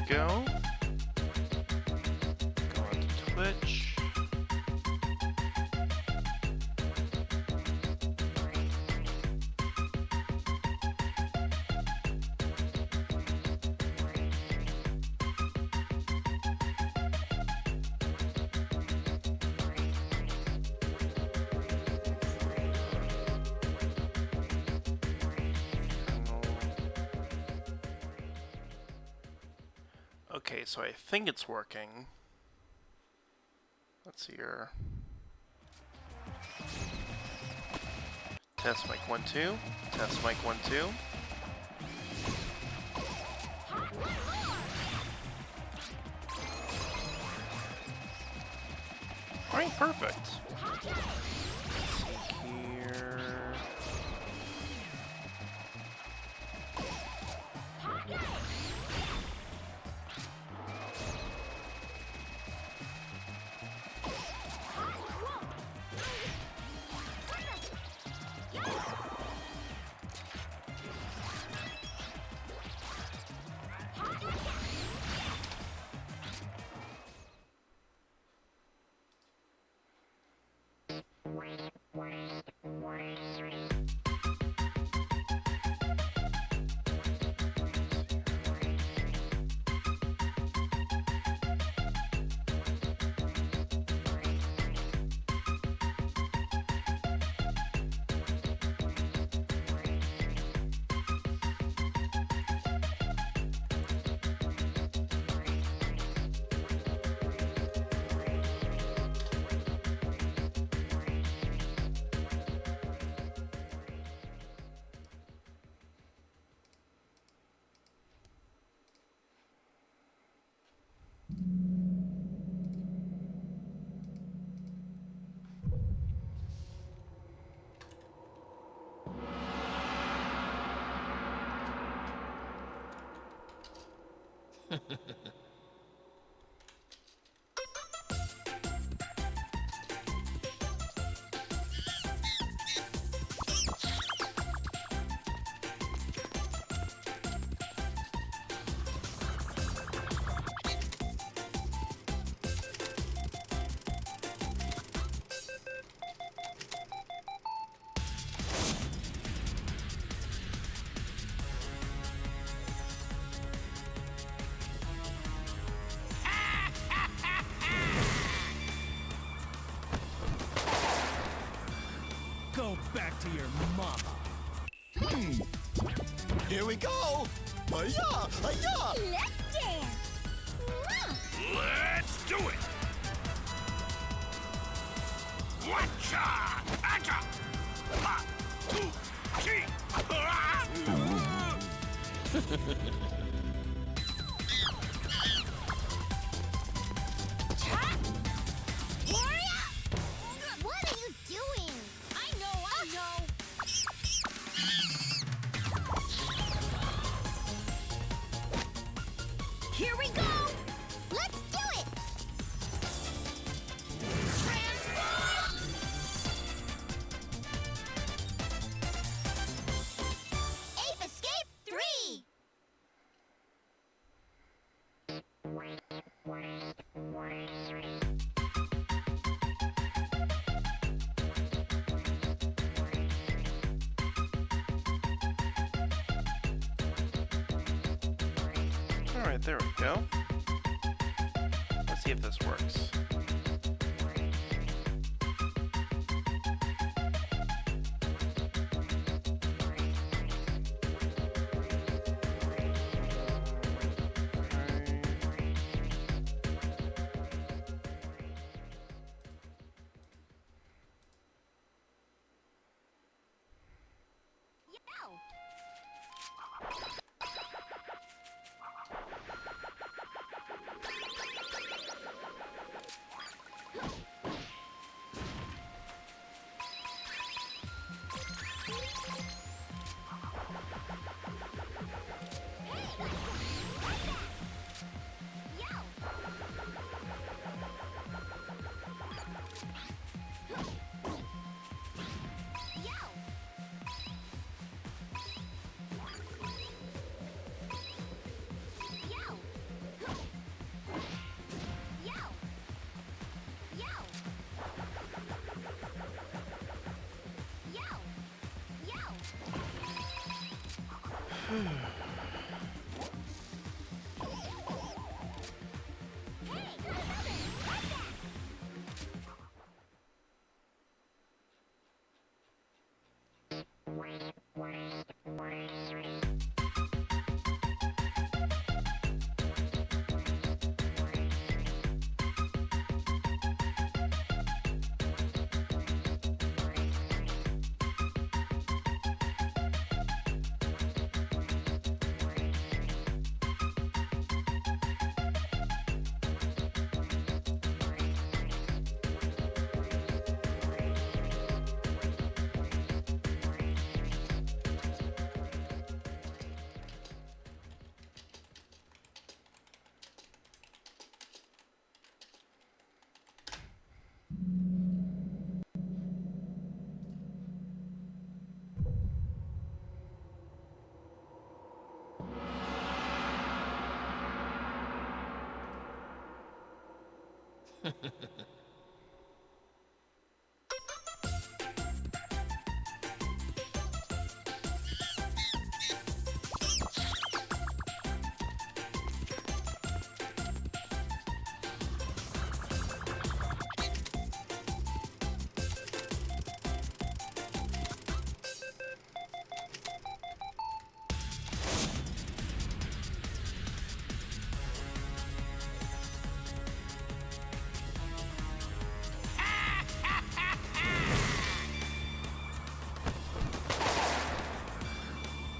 go. Go on to Twitch. Okay, so I think it's working. Let's see here. Test mic 1 2. Test mic 1 2. Alright, perfect. Let's see here. Go back to your mama. Here we go! Hi-ya! Hi-ya! Let's dance! Mwah! Let's do it! Watcha! Acha! Ha! Two! Chi! What are you doing? I know. Here we go! Let's do it! Transform! Ape Escape 3! Alright, there we go. Let's see if this works.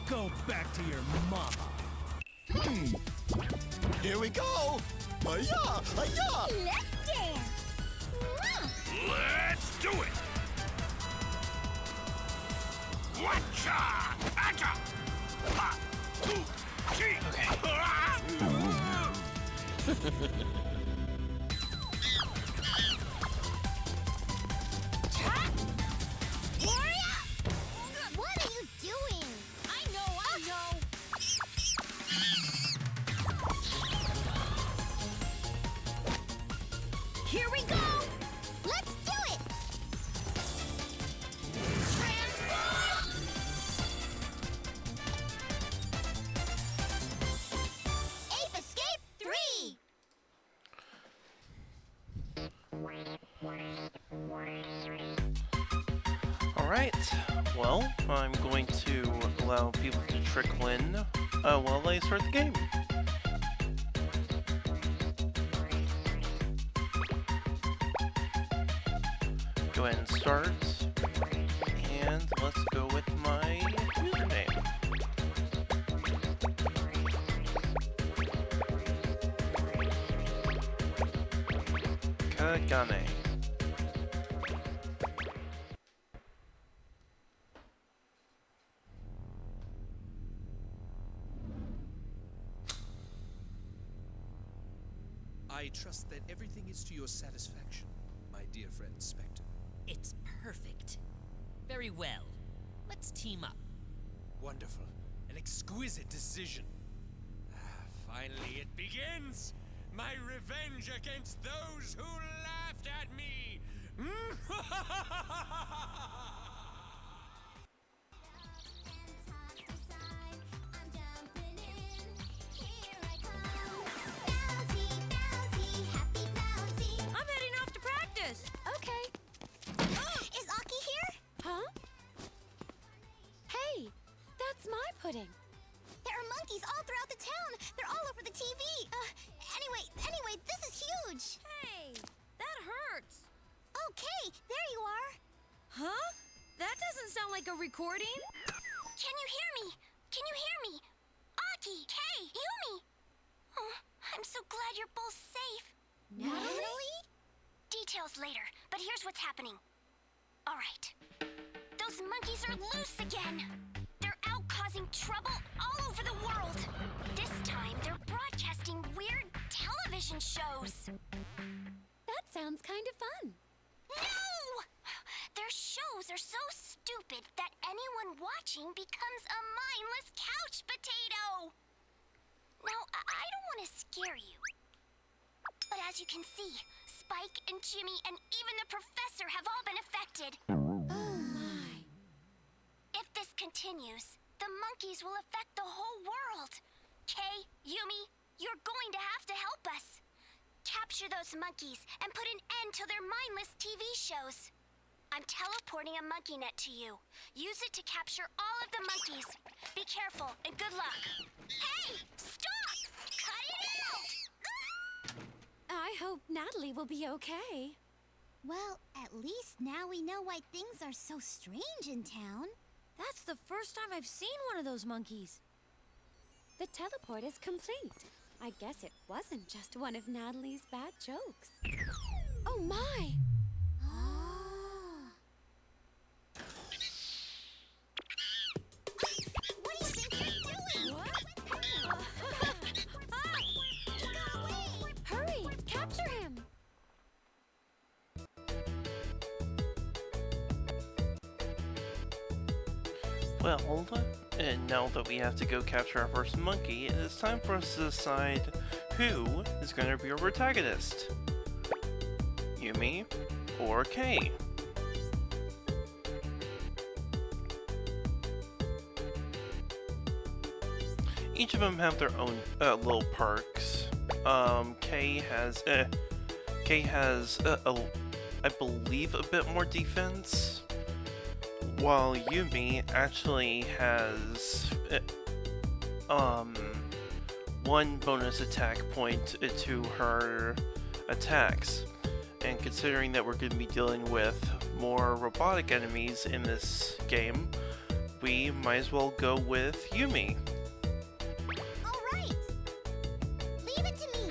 Go back to your mama. Here we go! Hi-ya! Hi-ya! Let's dance! Mwah! Let's do it! Watcha! Atta! Ha! Two! What are you doing? I know. Here we go! Let's do it! Transform! Ape Escape 3! Alright, well, I'm going to allow people to trickle in while I start the game. Go ahead and start, and let's go with my username. Kagane. I trust that everything is to your satisfaction, my dear friend Spectre. It's perfect. Very well. Let's team up. Wonderful. An exquisite decision. Finally it begins! My revenge against those who laughed at me! I'm heading off to practice. Okay. Is Aki here? Huh? Hey, that's my pudding. There are monkeys all throughout the town. They're all over the TV. Anyway, this is huge. Hey, that hurts. Okay, there you are. Huh? That doesn't sound like a recording. Can you hear me? Can you hear me? Aki, Kay, Yumi. Oh, I'm so glad you're both safe. Natalie? Details later, but here's what's happening. All right. Those monkeys are loose again. They're out causing trouble all over the world. This time, they're broadcasting weird television shows. That sounds kind of fun. No! Their shows are so stupid that anyone watching becomes a mindless couch potato. Now, I don't want to scare you. But as you can see, Spike and Jimmy and even the professor have all been affected. Oh my. If this continues, The monkeys will affect the whole world. Kay, Yumi, you're going to have to help us. Capture those monkeys and put an end to their mindless TV shows. I'm teleporting a monkey net to you. Use it to capture all of the monkeys. Be careful and good luck. Hey! Stop! Cut it out! I hope Natalie will be okay. Well, at least now we know why things are so strange in town. That's the first time I've seen one of those monkeys. The teleport is complete. I guess it wasn't just one of Natalie's bad jokes. Oh my! What do you think you're doing? What? He got away! Hurry! Capture him! Well, and now that we have to go capture our first monkey, it's time for us to decide who is going to be our protagonist. Yumi or Kay. Each of them have their own little perks. Kay has, I believe, a bit more defense, while Yumi actually has one bonus attack point to her attacks. And considering that we're going to be dealing with more robotic enemies in this game, we might as well go with Yumi. All right! Leave it to me!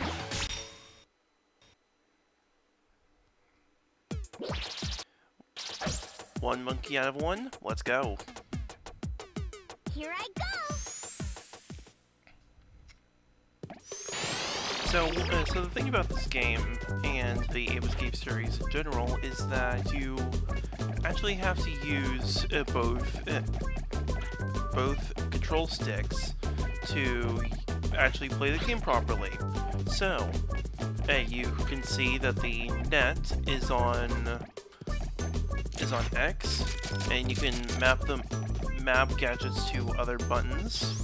One monkey out of one, let's go. Here I go! So the thing about this game and the Ape Escape series in general is that you actually have to use both control sticks to actually play the game properly. So, you can see that the net is on X, and you can map gadgets to other buttons.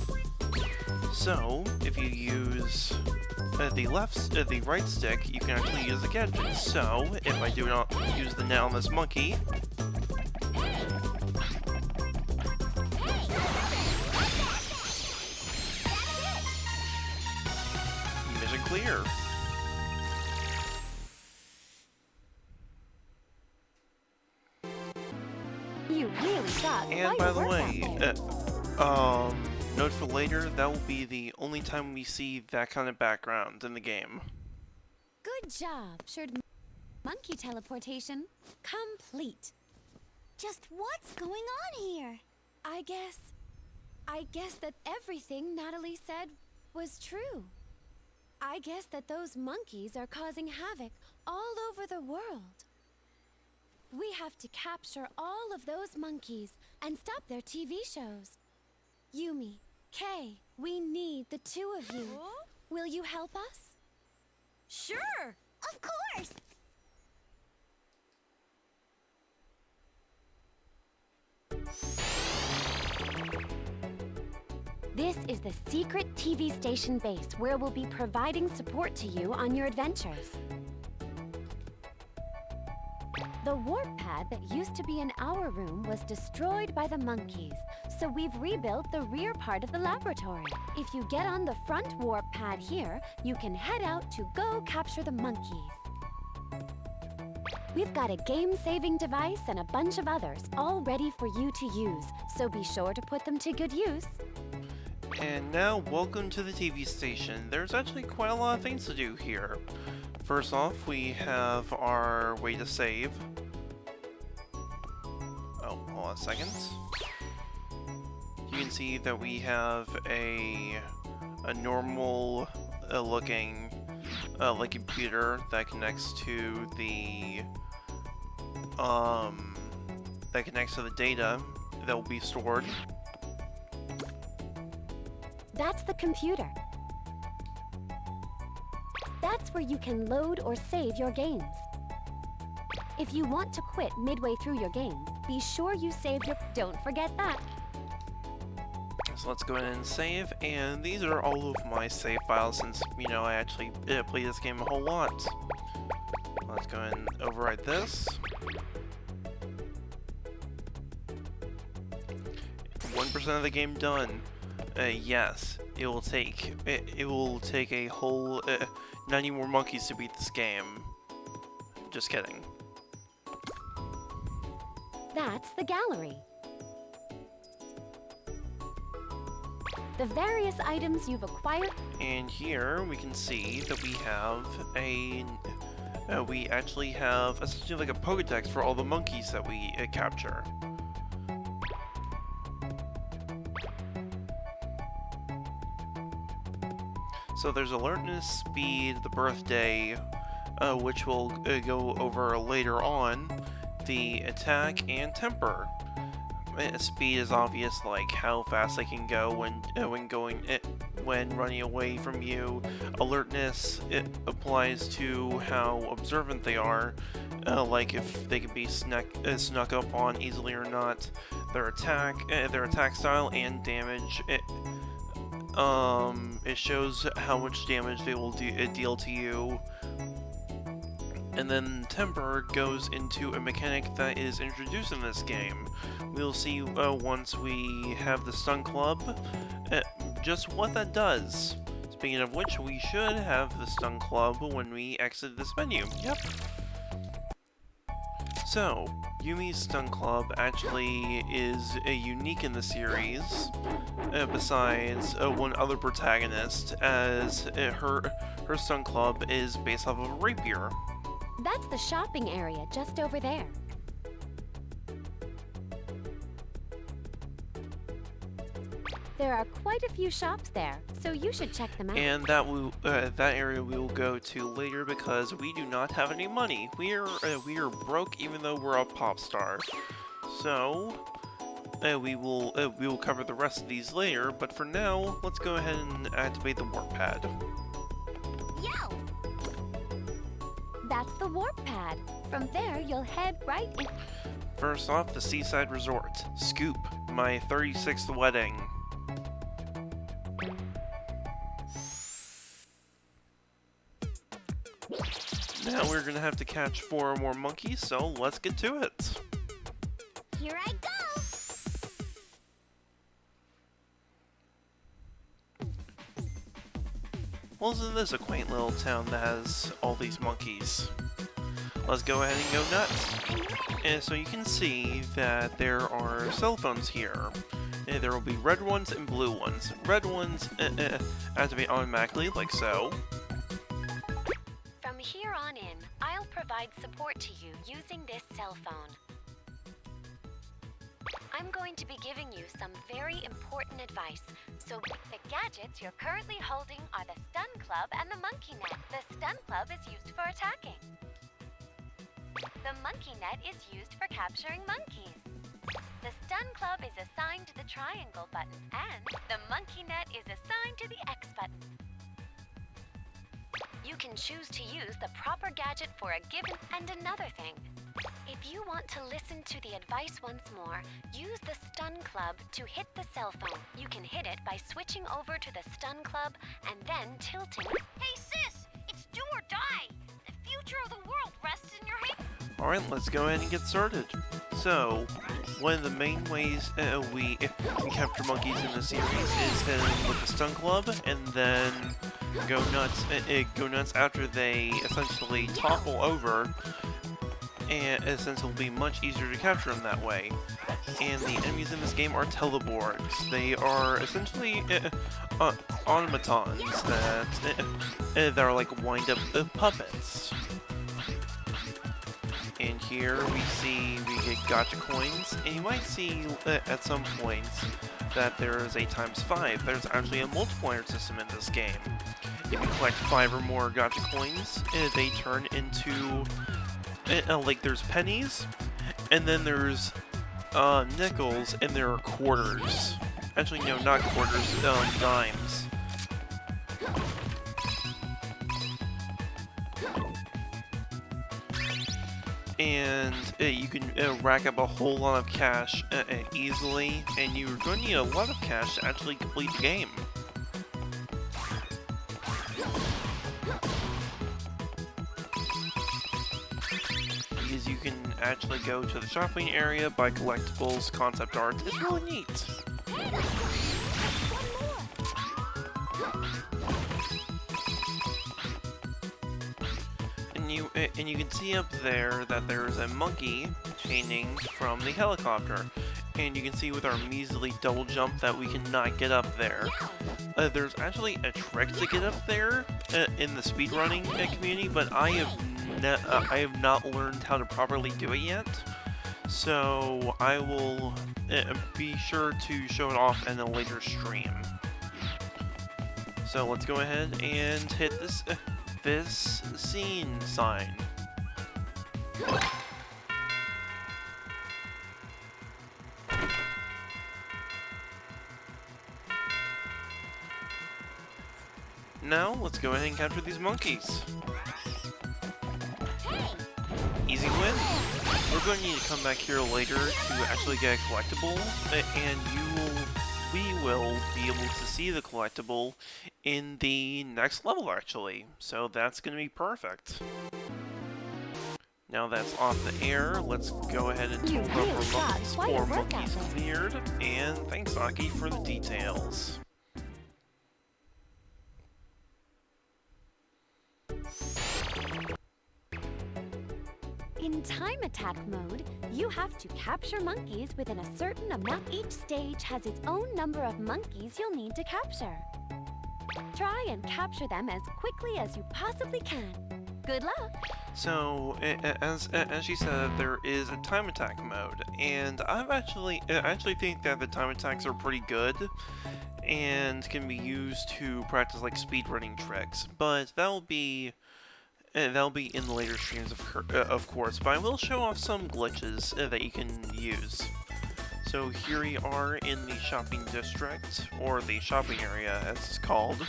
So, if you use the right stick, you can actually use the gadget. So, if I do not use the net on this monkey, mission clear. You really got And quite by a the workout way, there. note for later, that will be the only time we see that kind of background in the game. Good job. Sure. Monkey teleportation complete. Just what's going on here? I guess that everything Natalie said was true. I guess that those monkeys are causing havoc all over the world. We have to capture all of those monkeys and stop their TV shows. Yumi, Kay, we need the two of you. Will you help us? Sure! Of course! This is the secret TV station base where we'll be providing support to you on your adventures. The warp pad that used to be in our room was destroyed by the monkeys, so we've rebuilt the rear part of the laboratory. If you get on the front warp pad here, you can head out to go capture the monkeys. We've got a game-saving device and a bunch of others all ready for you to use, so be sure to put them to good use. And now, welcome to the TV station. There's actually quite a lot of things to do here. First off, we have our way to save. Oh, hold on a second. You can see that we have a normal looking like computer that connects to the data that will be stored. That's the computer. That's where you can load or save your games. If you want to quit midway through your game, be sure you save your... Don't forget that. So let's go ahead and save, and these are all of my save files since, you know, I actually played this game a whole lot. Let's go ahead and overwrite this. 1% of the game done. Yes, it will take a whole 90 more monkeys to beat this game. Just kidding. That's the gallery. The various items you've acquired. And here we can see that we have we actually have essentially like a Pokedex for all the monkeys that we capture. So there's alertness, speed, the birthday, which we'll go over later on, the attack, and temper. Speed is obvious, like how fast they can go when running away from you. Alertness, it applies to how observant they are, like if they can be snuck up on easily or not. Their attack style and damage. It shows how much damage they will deal to you. And then temper goes into a mechanic that is introduced in this game. We'll see once we have the stun club just what that does. Speaking of which, we should have the stun club when we exit this menu. Yep. So, Yumi's stun club actually is unique in the series, besides one other protagonist, as her stun club is based off of a rapier. That's the shopping area just over there. There are quite a few shops there, so you should check them out. And that area we will go to later because we do not have any money. We are broke even though we're a pop star. So we will cover the rest of these later. But for now, let's go ahead and activate the warp pad. Yo! That's the warp pad. From there, you'll head right in. First off, the Seaside Resort. Scoop, my 36th wedding. Now we're gonna have to catch 4 more monkeys, so let's get to it. Here I go! Well, isn't this a quaint little town that has all these monkeys? Let's go ahead and go nuts. And so you can see that there are cell phones here. There will be red ones and blue ones. Red ones activate automatically, like so. From here on in, I'll provide support to you using this cell phone. I'm going to be giving you some very important advice. So the gadgets you're currently holding are the Stun Club and the Monkey Net. The Stun Club is used for attacking. The Monkey Net is used for capturing monkeys. The Stun Club is assigned to the triangle button, and the Monkey Net is assigned to the X button. You can choose to use the proper gadget for a given. And another thing, if you want to listen to the advice once more, use the Stun Club to hit the cell phone. You can hit it by switching over to the Stun Club and then tilting. Hey sis, it's do or die. The future of the world rests in your hands. Alright, let's go ahead and get started. So, one of the main ways we capture monkeys in the series is hitting with the Stun Club, and then go nuts after they essentially topple over, and since it'll be much easier to capture them that way. And the enemies in this game are teleborgs. They are essentially automatons that are like wind-up puppets. And here we get gacha coins, and you might see at some points that there is a ×5. There's actually a multiplier system in this game. If you collect 5 or more gacha coins, they turn into like there's pennies, and then there's nickels, and there are quarters. Actually, no, not quarters, dimes. and you can rack up a whole lot of cash easily, and you're going to need a lot of cash to actually complete the game. Because you can actually go to the shopping area, buy collectibles, concept art. It's really neat. And you can see up there that there's a monkey hanging from the helicopter. And you can see with our measly double jump that we cannot get up there. There's actually a trick to get up there in the speedrunning community, but I have not learned how to properly do it yet. So I will be sure to show it off in a later stream. So let's go ahead and hit this scene sign. Now, let's go ahead and capture these monkeys. Easy win. We're going to need to come back here later to actually get a collectible, and we will be able to see the collectible in the next level, actually. So that's going to be perfect. Now that's off the air, let's go ahead and total up our monkeys. 4 monkeys cleared, and thanks, Aki, for the details. In time attack mode, you have to capture monkeys within a certain amount. Each stage has its own number of monkeys you'll need to capture. Try and capture them as quickly as you possibly can. Good luck! So, as she said, there is a time attack mode, and I actually think that the time attacks are pretty good, and can be used to practice like speedrunning tricks. But that'll be in the later streams, of course. But I will show off some glitches that you can use. So here we are in the shopping district, or the shopping area as it's called.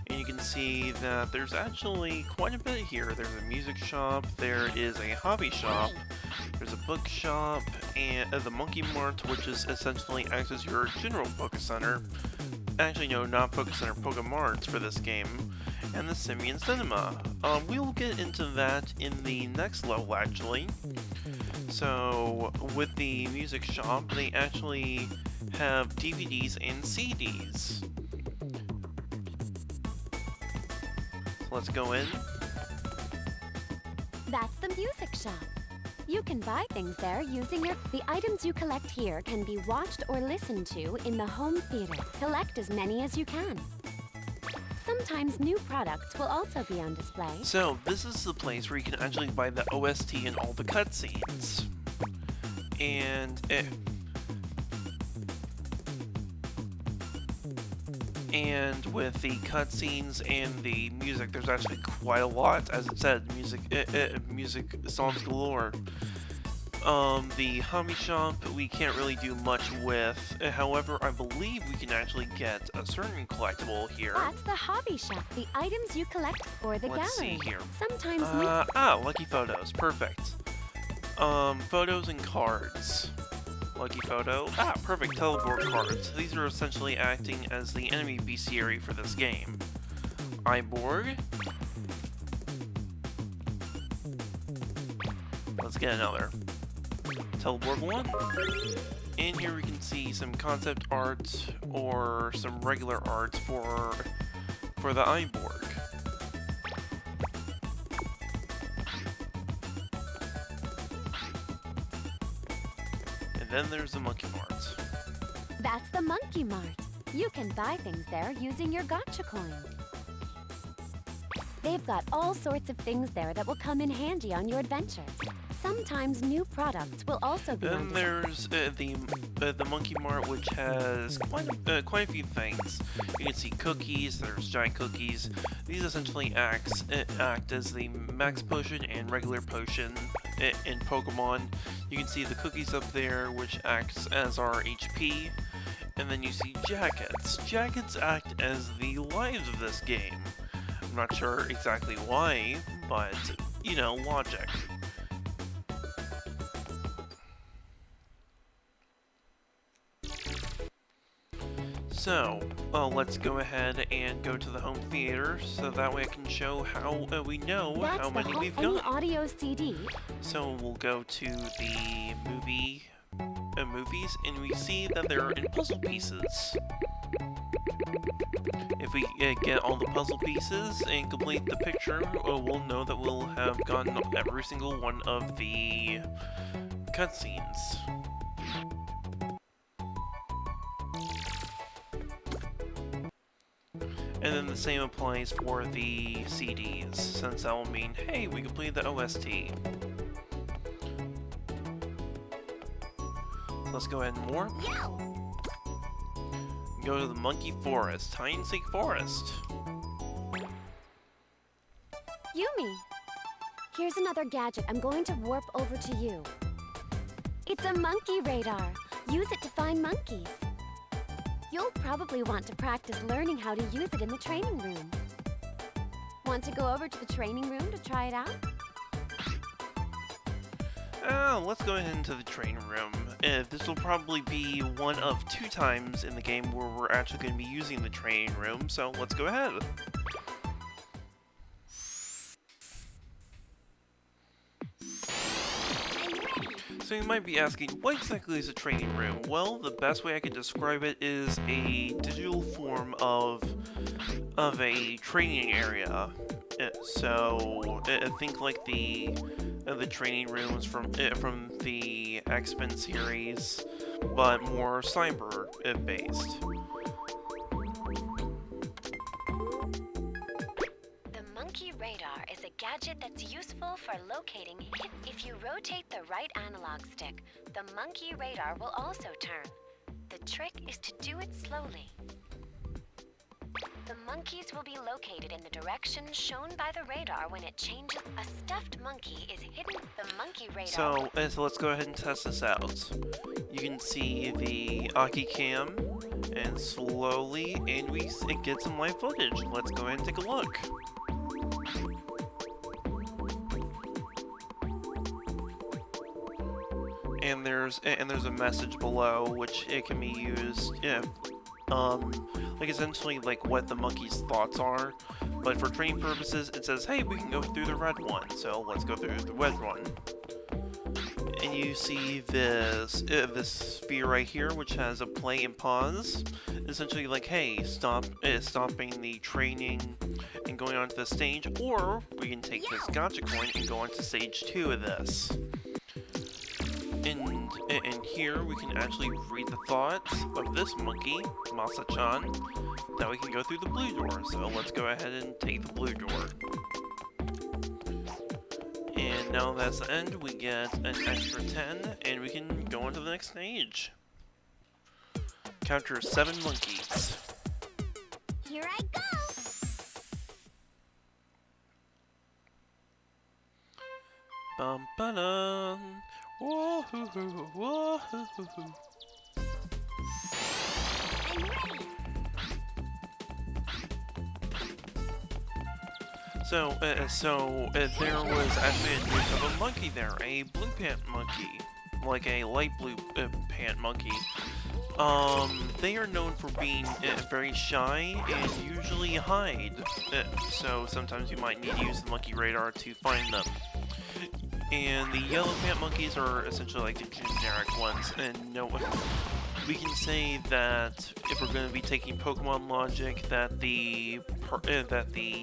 And you can see that there's actually quite a bit here. There's a music shop, there is a hobby shop, there's a bookshop, and the Monkey Mart, which is essentially acts as your general Poké Center. Actually, no, not Poké Center, Poké Mart for this game. And the Simian Cinema. We will get into that in the next level, actually. So, with the music shop, they actually have DVDs and CDs. Let's go in. That's the music shop. You can buy things there using the items you collect here can be watched or listened to in the home theater. Collect as many as you can. Sometimes new products will also be on display. So, this is the place where you can actually buy the OST and all the cutscenes. And with the cutscenes and the music, there's actually quite a lot. As it said, music songs galore. The hobby shop we can't really do much with. However, I believe we can actually get a certain collectible here. That's the hobby shop. The items you collect or the Let's gallery. see here. Sometimes lucky photos. Perfect. Photos and cards. Lucky photo. Perfect. Teleport cards. These are essentially acting as the enemy bestiary for this game. Iborg. Let's get another. Teleport 1. And here we can see some concept art or some regular art for the Iborg. And then there's the Monkey Mart. That's the Monkey Mart. You can buy things there using your gotcha coins. They've got all sorts of things there that will come in handy on your adventures. Sometimes new products will also be on display. There's the Monkey Mart, which has quite a few things. You can see cookies. There's giant cookies. These essentially act as the max potion and regular potion in Pokemon. You can see the cookies up there, which acts as our HP. And then you see jackets. Jackets act as the lives of this game. I'm not sure exactly why, but, you know, logic. So, let's go ahead and go to the home theater, so that way I can show how we know That's how many we've any got. audio CD. So we'll go to the movies, and we see that they're in puzzle pieces. If we get all the puzzle pieces and complete the picture, we'll know that we'll have gotten every single one of the cutscenes. And then the same applies for the CDs, since that will mean, hey, we completed the OST. So let's go ahead and warp. Go to the Monkey Forest, Hide and Seek Forest. Yumi, here's another gadget I'm going to warp over to you. It's a monkey radar. Use it to find monkeys. You'll probably want to practice learning how to use it in the training room. Want to go over to the training room to try it out? Let's go ahead into the training room. This will probably be one of 2 times in the game where we're actually going to be using the training room, so let's go ahead. So you might be asking, what exactly is a training room? Well, the best way I can describe it is a digital form of a training area. So think like the training rooms from the X-Men series, but more cyber based. Monkey radar is a gadget that's useful for locating hidden. If you rotate the right analog stick, the monkey radar will also turn. The trick is to do it slowly. The monkeys will be located in the direction shown by the radar when it changes. A stuffed monkey is hidden. The monkey radar. So let's go ahead and test this out. You can see the Aki cam, and slowly, and we get some live footage. Let's go ahead and take a look. And there's a message below, which it can be used if, like essentially like what the monkey's thoughts are. But for training purposes, it says, hey, we can go through the red one, so let's go through the red one. And you see this sphere right here, which has a play and pause. Essentially like, hey, stopping the training and going on to the stage, or we can take this gotcha coin and go on to stage 2 of this. And here we can actually read the thoughts of this monkey, Masa-chan, that we can go through the blue door. So let's go ahead and take the blue door. And now that's the end, we get an extra 10, and we can go on to the next stage. Capture 7 monkeys. Here I go! Bum ba dum. Whoa hoo hoo whoa hoo hoo hoo. I'm ready! So there was actually a news of a monkey there, a blue pant monkey, like a light blue pant monkey. They are known for being very shy and usually hide, so sometimes you might need to use the monkey radar to find them. And the yellow pant monkeys are essentially like the generic ones, and no one. We can say that if we're going to be taking Pokemon logic, that the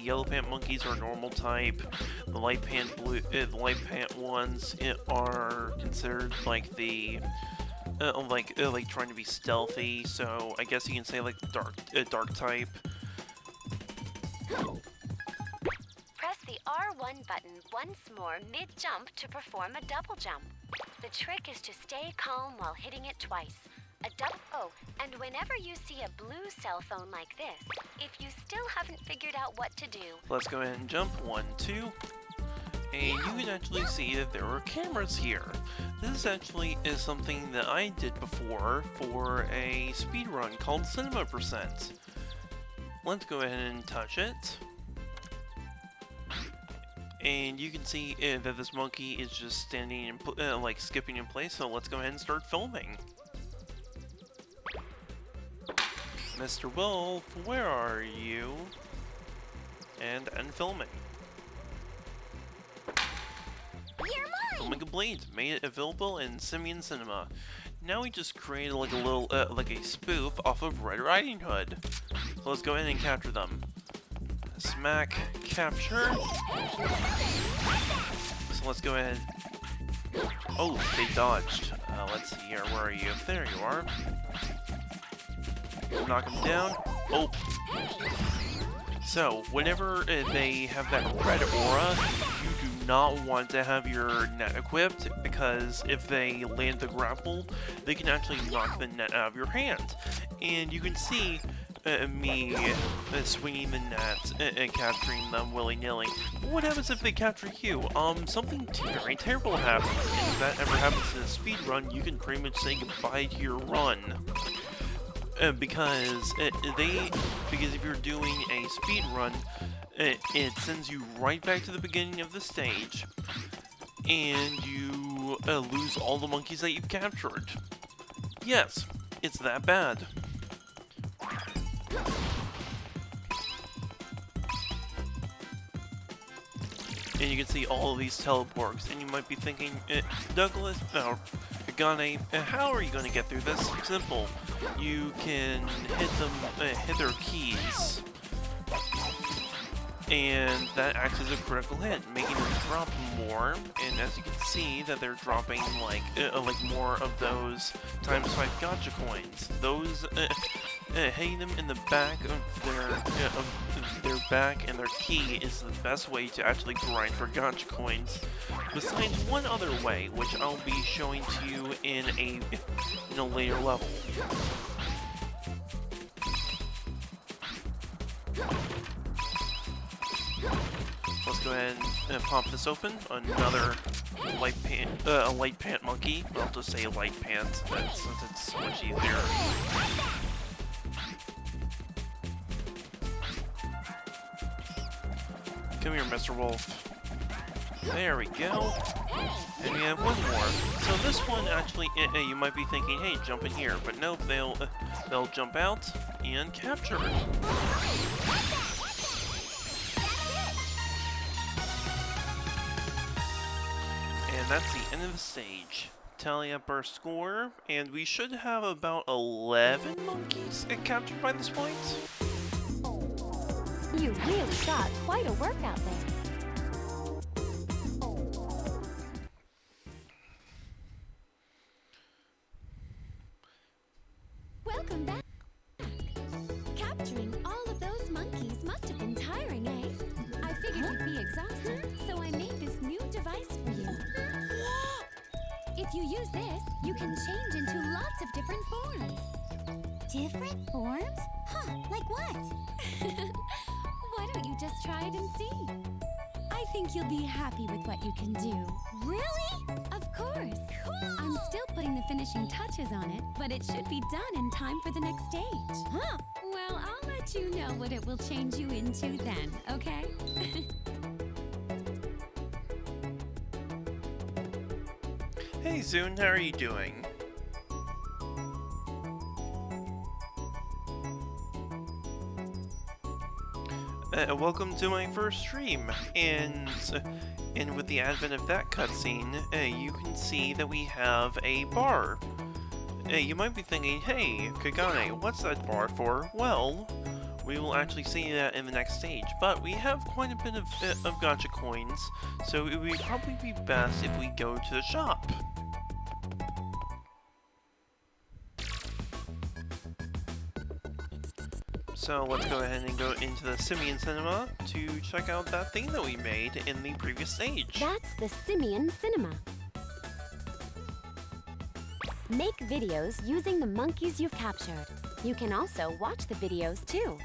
yellow pant monkeys are normal type, the light pant ones are considered like the like trying to be stealthy. So I guess you can say like dark type. Press the R1 button once more mid-jump to perform a double jump. The trick is to stay calm while hitting it twice. And whenever you see a blue cell phone like this, if you still haven't figured out what to do... Let's go ahead and jump 1, 2. And you can actually see that there are cameras here. This actually is something that I did before for a speedrun called Cinema %. Let's go ahead and touch it. And you can see that this monkey is just standing and like skipping in place, so let's go ahead and start filming. Mr. Wolf, where are you? And filming. You're mine! Filming complete. Made it available in Simian Cinema. Now we just created like a little, like a spoof off of Red Riding Hood. So let's go ahead and capture them. Smack, capture. So let's go ahead. Oh, they dodged. Let's see here. Where are you? There you are. Knock them down. Oh. So, whenever they have that red aura, you do not want to have your net equipped, because if they land the grapple, they can actually knock the net out of your hand. And you can see me swinging the net and capturing them willy-nilly. What happens if they capture you? Something very terrible happens. And if that ever happens in a speed run, you can pretty much say goodbye to your run. Because if you're doing a speed run, it sends you right back to the beginning of the stage, and you lose all the monkeys that you've captured. Yes, it's that bad. And you can see all of these teleports, and you might be thinking, Douglas, no, Gane, how are you going to get through this? Simple. You can hit them, hit their keys, and that acts as a critical hit, making them drop more. And as you can see, that they're dropping like more of those ×5 gacha coins. Those hitting them in the back of their back and their key is the best way to actually grind for gacha coins. Besides one other way, which I'll be showing to you in a later level. Let's go ahead and pop this open. Another a light pant monkey. I'll just say light pants, since it's so much easier. Come here, Mr. Wolf. There we go. And we have one more. So this one actually, you might be thinking, hey, jump in here, but nope, they'll jump out and capture it. And that's the end of the stage. Tally up our score, and we should have about 11 monkeys captured by this point. You really got quite a workout there. Welcome back. Capturing all of those monkeys must have been tiring, eh? I figured you'd be exhausted, so I made this new device for you. If you use this, you can change into lots of different forms. Different forms? Huh, like what? Why don't you just try it and see? I think you'll be happy with what you can do. Really? Of course. Cool! I'm still putting the finishing touches on it, but it should be done in time for the next stage. Huh? Well, I'll let you know what it will change you into then, okay? Hey Zune, how are you doing? Welcome to my first stream, and with the advent of that cutscene, you can see that we have a bar. You might be thinking, hey, Kagane, what's that bar for? Well, we will actually see that in the next stage, but we have quite a bit of gacha coins, so it would probably be best if we go to the shop. So let's go ahead and go into the Simian Cinema to check out that thing that we made in the previous stage. That's the Simian Cinema. Make videos using the monkeys you've captured. You can also watch the videos too.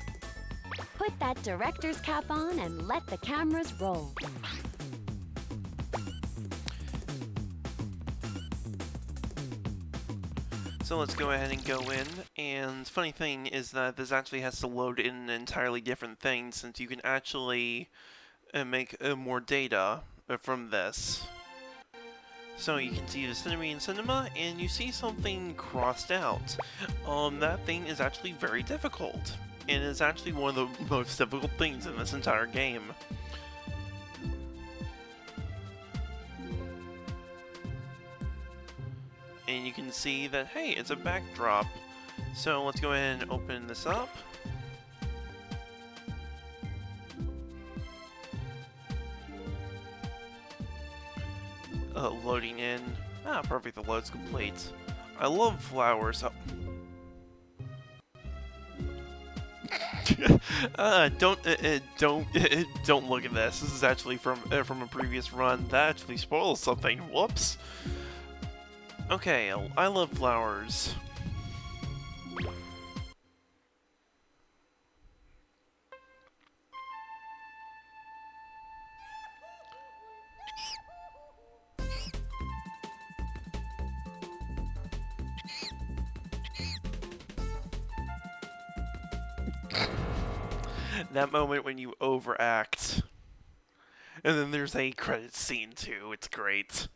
Put that director's cap on and let the cameras roll. So let's go ahead and go in, and funny thing is that this actually has to load in an entirely different thing, since you can actually make more data from this. So you can see the Cinnamon Cinema, and you see something crossed out. That thing is actually very difficult, and it's actually one of the most difficult things in this entire game. And you can see that, hey, it's a backdrop. So let's go ahead and open this up. Loading in. Ah, perfect, the load's complete. I love flowers. Oh. Don't look at this. This is actually from a previous run. That actually spoils something. Whoops. Okay, I love flowers. That moment when you overact. And then there's a credit scene too. It's great.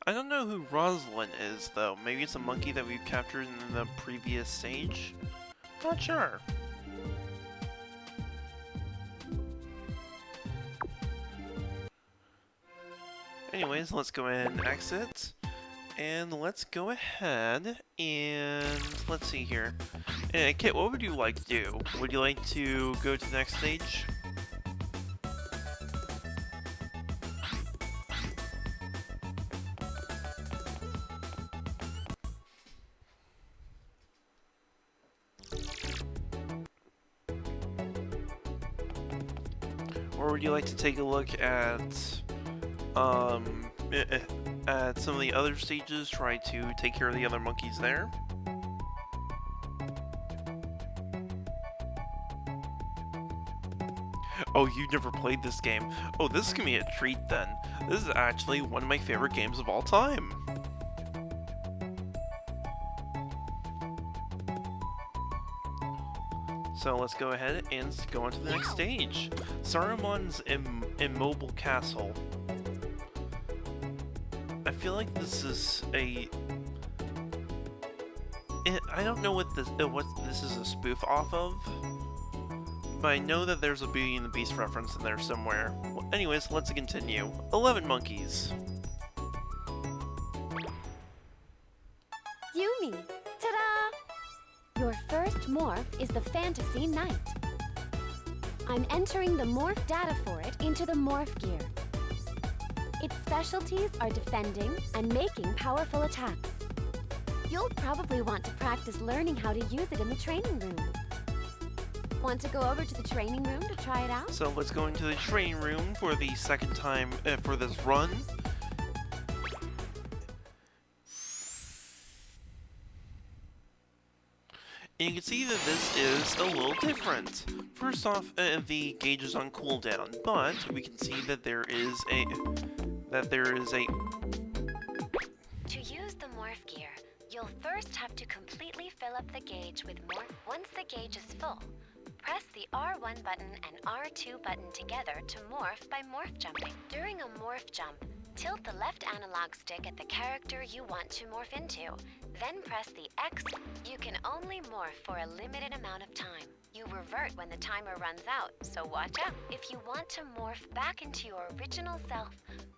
I don't know who Rosalind is, though. Maybe it's a monkey that we've captured in the previous stage? Not sure. Anyways, let's go ahead and exit. And let's go ahead and let's see here. Kit, what would you like to do? Would you like to go to the next stage? Or would you like to take a look at some of the other stages, try to take care of the other monkeys there? Oh, you never played this game. Oh, this is gonna be a treat then. This is actually one of my favorite games of all time. So let's go ahead and go on to the next stage. Saruman's immobile castle. I feel like this is a... I don't know what this is a spoof off of, but I know that there's a Beauty and the Beast reference in there somewhere. Well, anyways, let's continue. 11 monkeys. Yumi! Ta-da! Your first morph is the Fantasy Knight. I'm entering the morph data for it into the morph gear. Its specialties are defending and making powerful attacks. You'll probably want to practice learning how to use it in the training room. Want to go over to the training room to try it out? So let's go into the training room for the second time for this run. And you can see that this is a little different. First off, the gauge is on cooldown, but we can see that there is a... To use the morph gear, you'll first have to completely fill up the gauge with morph. Once the gauge is full, press the R1 button and R2 button together to morph by morph jumping. During a morph jump, tilt the left analog stick at the character you want to morph into. Then press the X. You can only morph for a limited amount of time. You revert when the timer runs out, so watch out. If you want to morph back into your original self,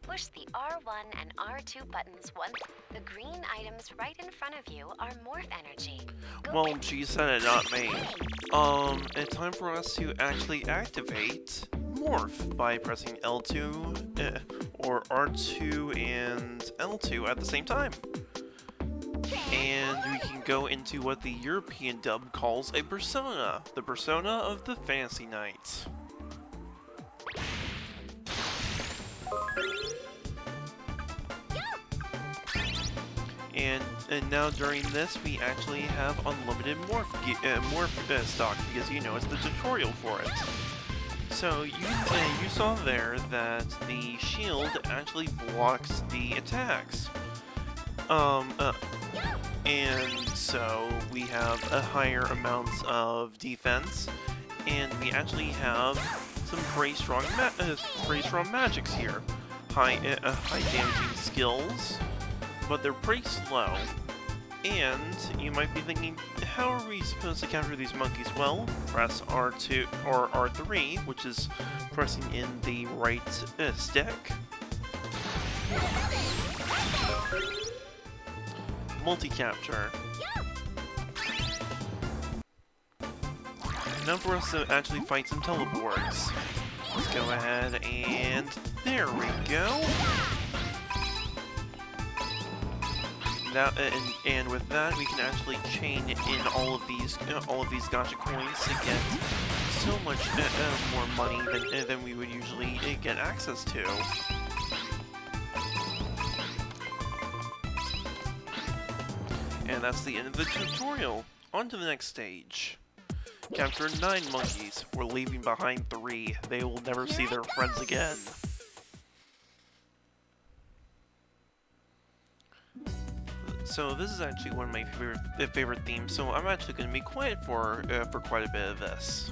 push the R1 and R2 buttons once. The green items right in front of you are morph energy. Well, she said it, not me. It's time for us to actually activate morph by pressing L2 or R2 and L2 at the same time. And we can go into what the European dub calls a persona, the persona of the Fantasy Knight. And now during this, we actually have unlimited morph stock, because you know it's the tutorial for it. So you saw there that the shield actually blocks the attacks. And so we have a higher amounts of defense, and we actually have some pretty strong magics here. High damaging skills, but they're pretty slow. And you might be thinking, how are we supposed to counter these monkeys? Well, press R2 or R3, which is pressing in the right stick. Multi-capture. Now for us to actually fight some teleports. Let's go ahead and there we go. Now, and with that, we can actually chain in all of these gacha coins to get so much more money than we would usually get access to. And that's the end of the tutorial. On to the next stage. Capture 9 monkeys. We're leaving behind 3. They will never see their friends again. So this is actually one of my favorite themes, so I'm actually going to be quiet for quite a bit of this.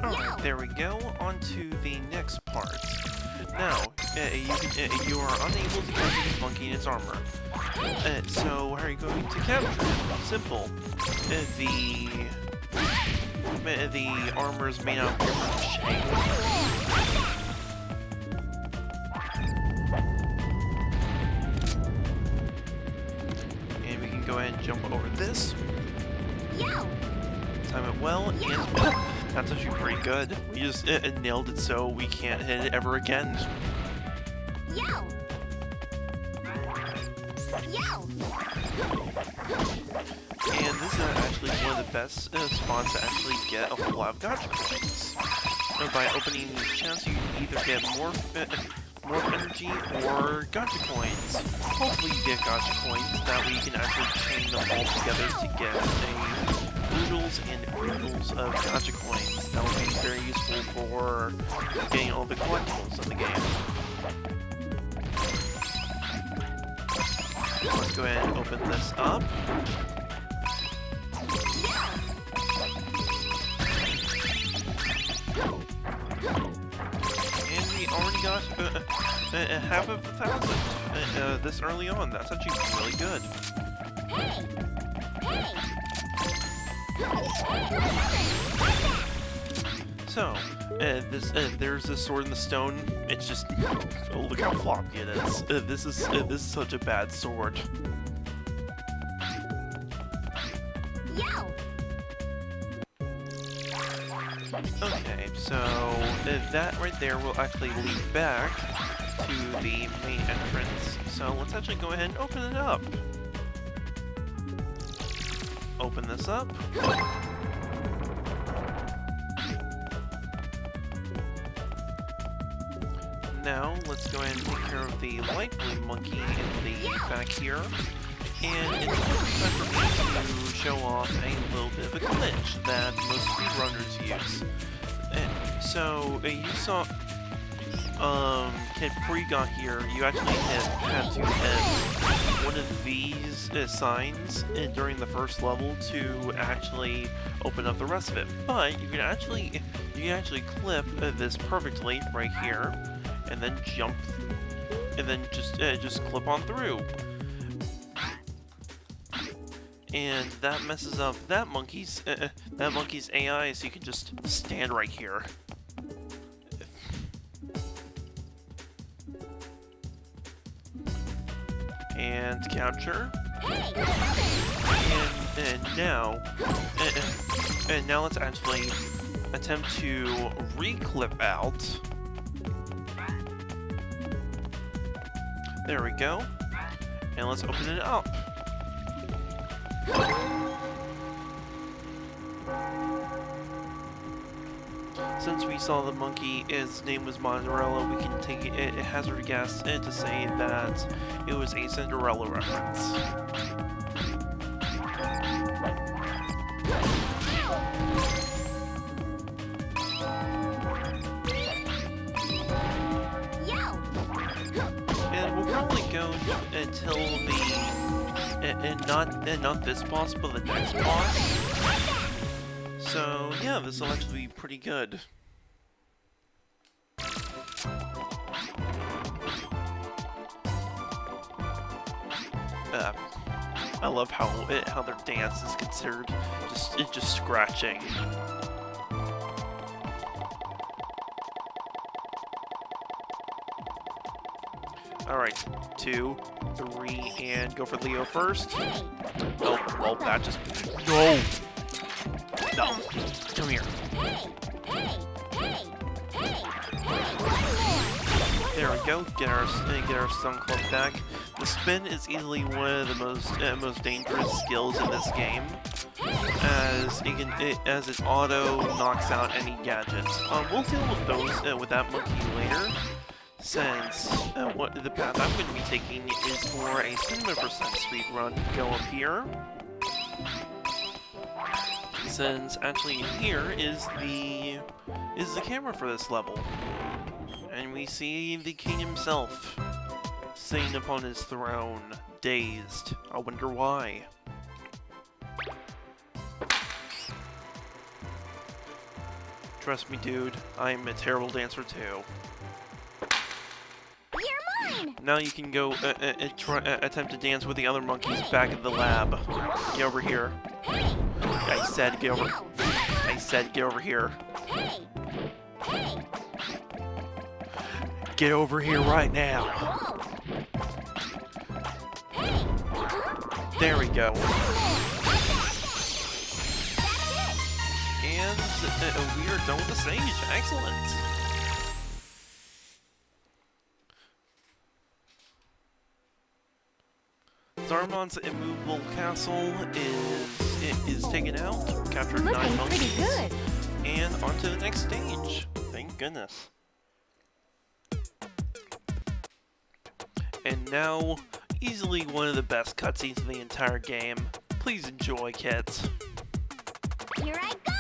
Alright, there we go. On to the next part. Now, you are unable to capture this monkey in its armor. So, how are you going to capture it? Simple. The armor is made out of different shapes. And we can go ahead and jump over this. Time it well, and that's actually pretty good. We just nailed it, so we can't hit it ever again. And this is actually one of the best spots to actually get a whole lot of gacha coins. By opening these chests, you either get more energy or gacha coins. Hopefully you get gacha coins, that way you can actually chain them all together to get oodles and oodles of gacha coins. That will be very useful for getting all the collectibles in the game. Let's go ahead and open this up. And we already got half of 1,000 this early on. That's actually really good. So, there's this sword in the stone. It's just, oh, look how floppy it is. This is such a bad sword. Okay, so that right there will actually lead back to the main entrance. So let's actually go ahead and open it up. Open this up. Now, let's go ahead and take care of the light blue monkey in the back here. And it's time for me to show off a little bit of a glitch that most speedrunners use. So, you saw, before you got here, you actually had to hit one of these signs during the first level to actually open up the rest of it. But you can actually clip this perfectly right here, and then jump, and then just clip on through. and that messes up that monkey's AI, so you can just stand right here. And capture. And now let's actually attempt to re-clip out. There we go. And let's open it up. Since we saw the monkey, his name was Mozzarella, we can take a hazard guess to say that it was a Cinderella reference. And we'll probably go until not this boss, but the next boss. So yeah, this will actually be pretty good. I love how their dance is considered just scratching. Alright, 2, 3, and go for Leo first. Oh, well, that just... No! No! Come here. There we go. Get our stun club back. The spin is easily one of the most dangerous skills in this game, as it auto knocks out any gadgets. We'll deal with those with that monkey later, since what the path I'm going to be taking is for a 70% speed run. Go up here, since actually in here is the camera for this level. And we see the king himself, sitting upon his throne, dazed. I wonder why. Trust me, dude, I'm a terrible dancer too. You're mine! Now you can go attempt to dance with the other monkeys back at the lab. Get over here. I said get over. I said get over here. Get over here right now. There we go. And we are done with the stage. Excellent. Zarmon's immovable castle is taken out. Captured 9 monkeys. Pretty good. And on to the next stage. Thank goodness. And now, easily one of the best cutscenes in the entire game. Please enjoy, kids. Here I go!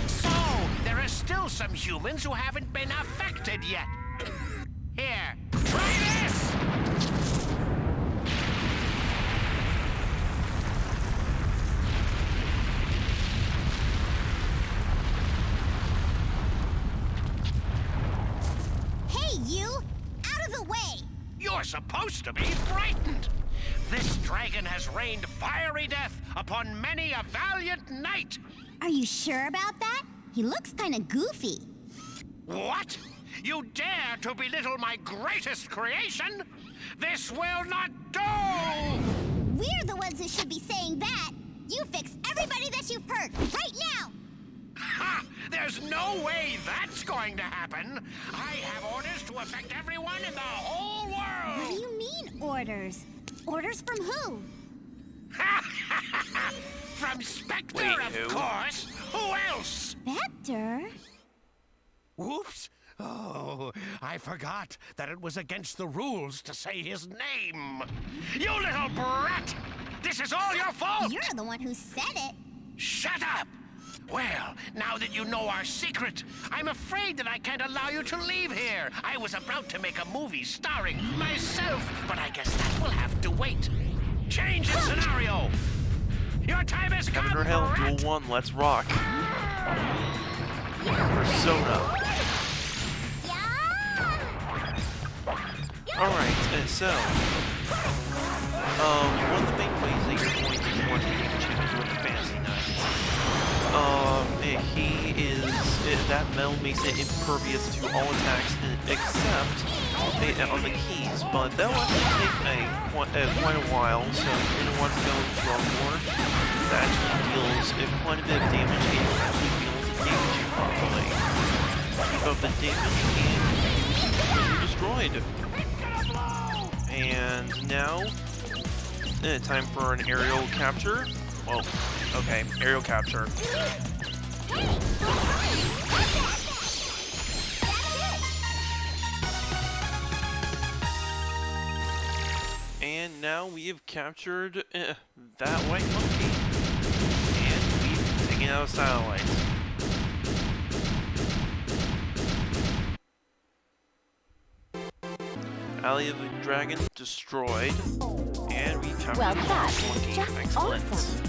So, there are still some humans who haven't been affected yet. Here, try this! Hey, you! Out of the way! You're supposed to be frightened. This dragon has rained fiery death upon many a valiant knight. Are you sure about that? He looks kinda goofy. What? You dare to belittle my greatest creation? This will not do! We're the ones who should be saying that! You fix everybody that you've hurt, right now! Ha! There's no way that's going to happen! I have orders to affect everyone in the whole What world! do you mean, orders? Orders from who? From Spectre, Wait, of who? course! Who else? Spectre? Whoops! Oh, I forgot that it was against the rules to say his name. You little brat! This is all your fault! You're the one who said it. Shut up! Well, now that you know our secret, I'm afraid that I can't allow you to leave here. I was about to make a movie starring myself, but I guess that will have to wait. change in scenario! Your time has come, Heaven or Hell, Brett! Duel 1, let's rock. Persona. Alright, so, one of the main ways that you're going to want to take Pikachu with the Fantasy Knight, that metal makes it impervious to all attacks except on the keys, but that will actually take quite a while, so you're going to want to go into a morph that actually deals quite a bit of damage and actually feels the damage properly. Keep up the damage and you're destroyed. And now, time for an aerial capture. Whoa, okay, aerial capture. And now we have captured that white monkey. And we've taken out a satellite. Alley of the Dragon destroyed, and we captured Well, the that's monkey. just Excellent. awesome.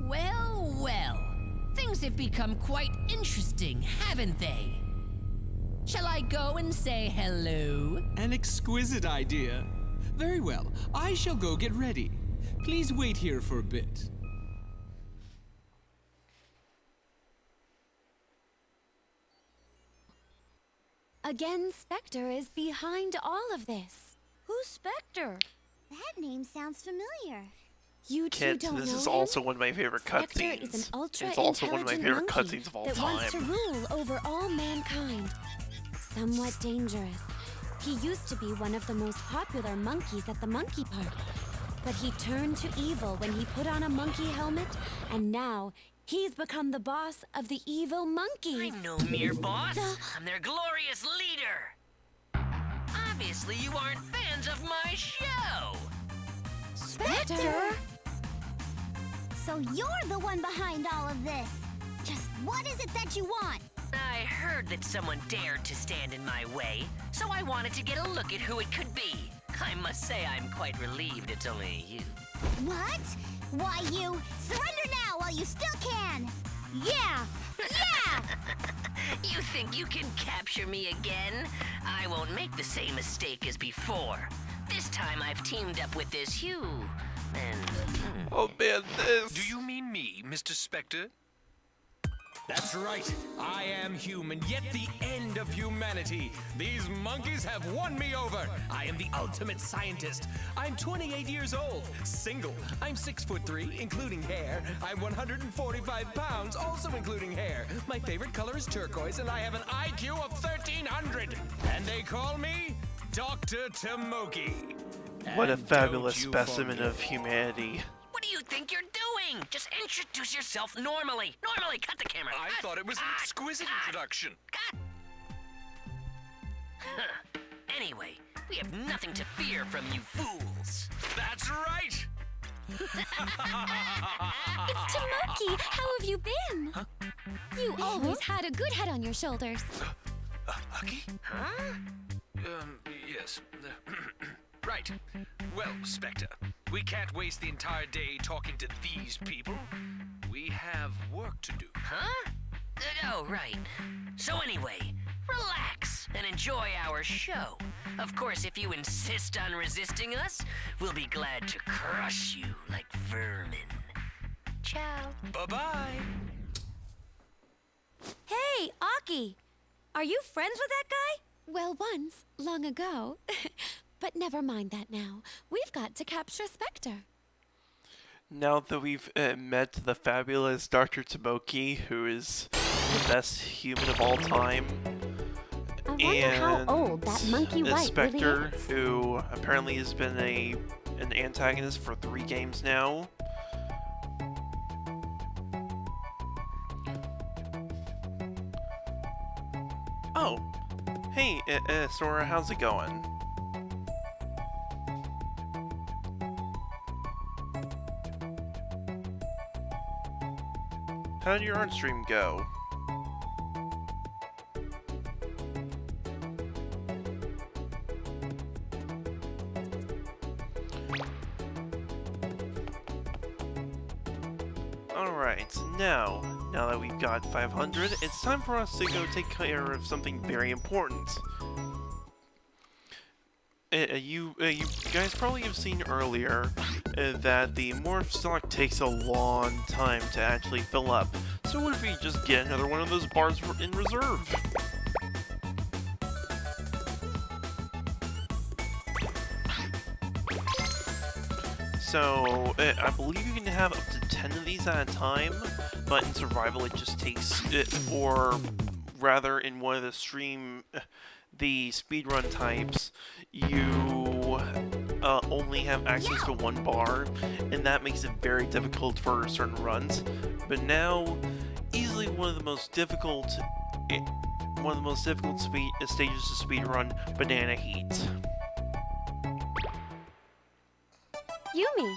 Well, well. Things have become quite interesting, haven't they? Shall I go and say hello? An exquisite idea. Very well, I shall go get ready. Please wait here for a bit. Again, Spectre is behind all of this. Who's Spectre? That name sounds familiar. You two Kit, don't this know is him? also one of my favorite Spectre cutscenes. is an It's also one of my ultra-intelligent favorite monkey cutscenes of all that wants to time. rule over all mankind. Somewhat dangerous. He used to be one of the most popular monkeys at the monkey park. But he turned to evil when he put on a monkey helmet, and now he's become the boss of the evil monkeys. I'm no mere boss. I'm their glorious leader. Obviously, you aren't fans of my show. Spectre? So you're the one behind all of this. Just what is it that you want? I heard that someone dared to stand in my way, so I wanted to get a look at who it could be. I must say I'm quite relieved it's only you. What? Why, you surrender now while you still can. Yeah! Yeah! You think you can capture me again? I won't make the same mistake as before. This time I've teamed up with this Hugh. And Oh man, this! Do you mean me, Mr. Spectre? That's right. I am human, yet the end of humanity. These monkeys have won me over. I am the ultimate scientist. I'm 28 years old, single. I'm 6'3", including hair. I'm 145 pounds, also including hair. My favorite color is turquoise, and I have an IQ of 1300. And they call me Dr. Tomoki. What a And fabulous don't you specimen forget- of humanity. what do you think you're doing? Just introduce yourself normally. Normally, cut the camera. I thought it was an exquisite introduction. Cut. Huh. Anyway, we have nothing to fear from you fools. That's right. It's Tomoki! How have you been? Huh? You always had a good head on your shoulders. Lucky? Huh? Yes. Right. Well, Spectre, we can't waste the entire day talking to these people. We have work to do. Huh? Oh, right. So anyway, relax and enjoy our show. Of course, if you insist on resisting us, we'll be glad to crush you like vermin. Ciao. Bye-bye. Hey, Aki! Are you friends with that guy? Well, once, long ago. But never mind that now. We've got to capture Spectre. Now that we've met the fabulous Dr. Tomoki, who is the best human of all time, I wonder and how old that monkey white Spectre, really is. who apparently has been an antagonist for 3 games now. Oh, hey, Sora, how's it going? How did your art stream go? Alright, now that we've got 500, it's time for us to go take care of something very important. You guys probably have seen earlier that the morph stock takes a long time to actually fill up. So what if we just get another one of those bars in reserve? So, I believe you can have up to 10 of these at a time, but in survival it just takes, or rather in one of the speedrun types, you only have access to one bar, and that makes it very difficult for certain runs. But now, easily one of the most difficult stages to speedrun, Banana Heat. Yumi!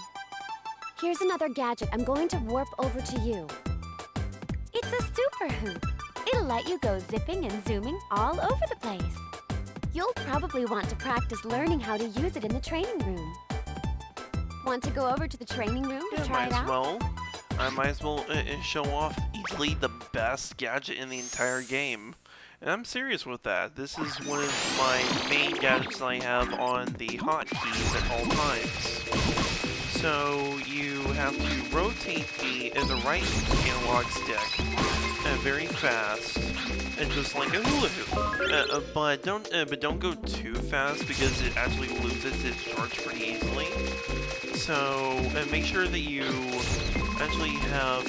Here's another gadget I'm going to warp over to you. It's a super hoop. It'll let you go zipping and zooming all over the place. You'll probably want to practice learning how to use it in the training room. Want to go over to the training room to try it out? I might as well show off easily the best gadget in the entire game. And I'm serious with that. This is one of my main gadgets I have on the hotkeys at all times. So you have to rotate the right analog stick very fast, and just like a hula hoop. But don't go too fast because it actually loses its charge pretty easily. So make sure that you actually have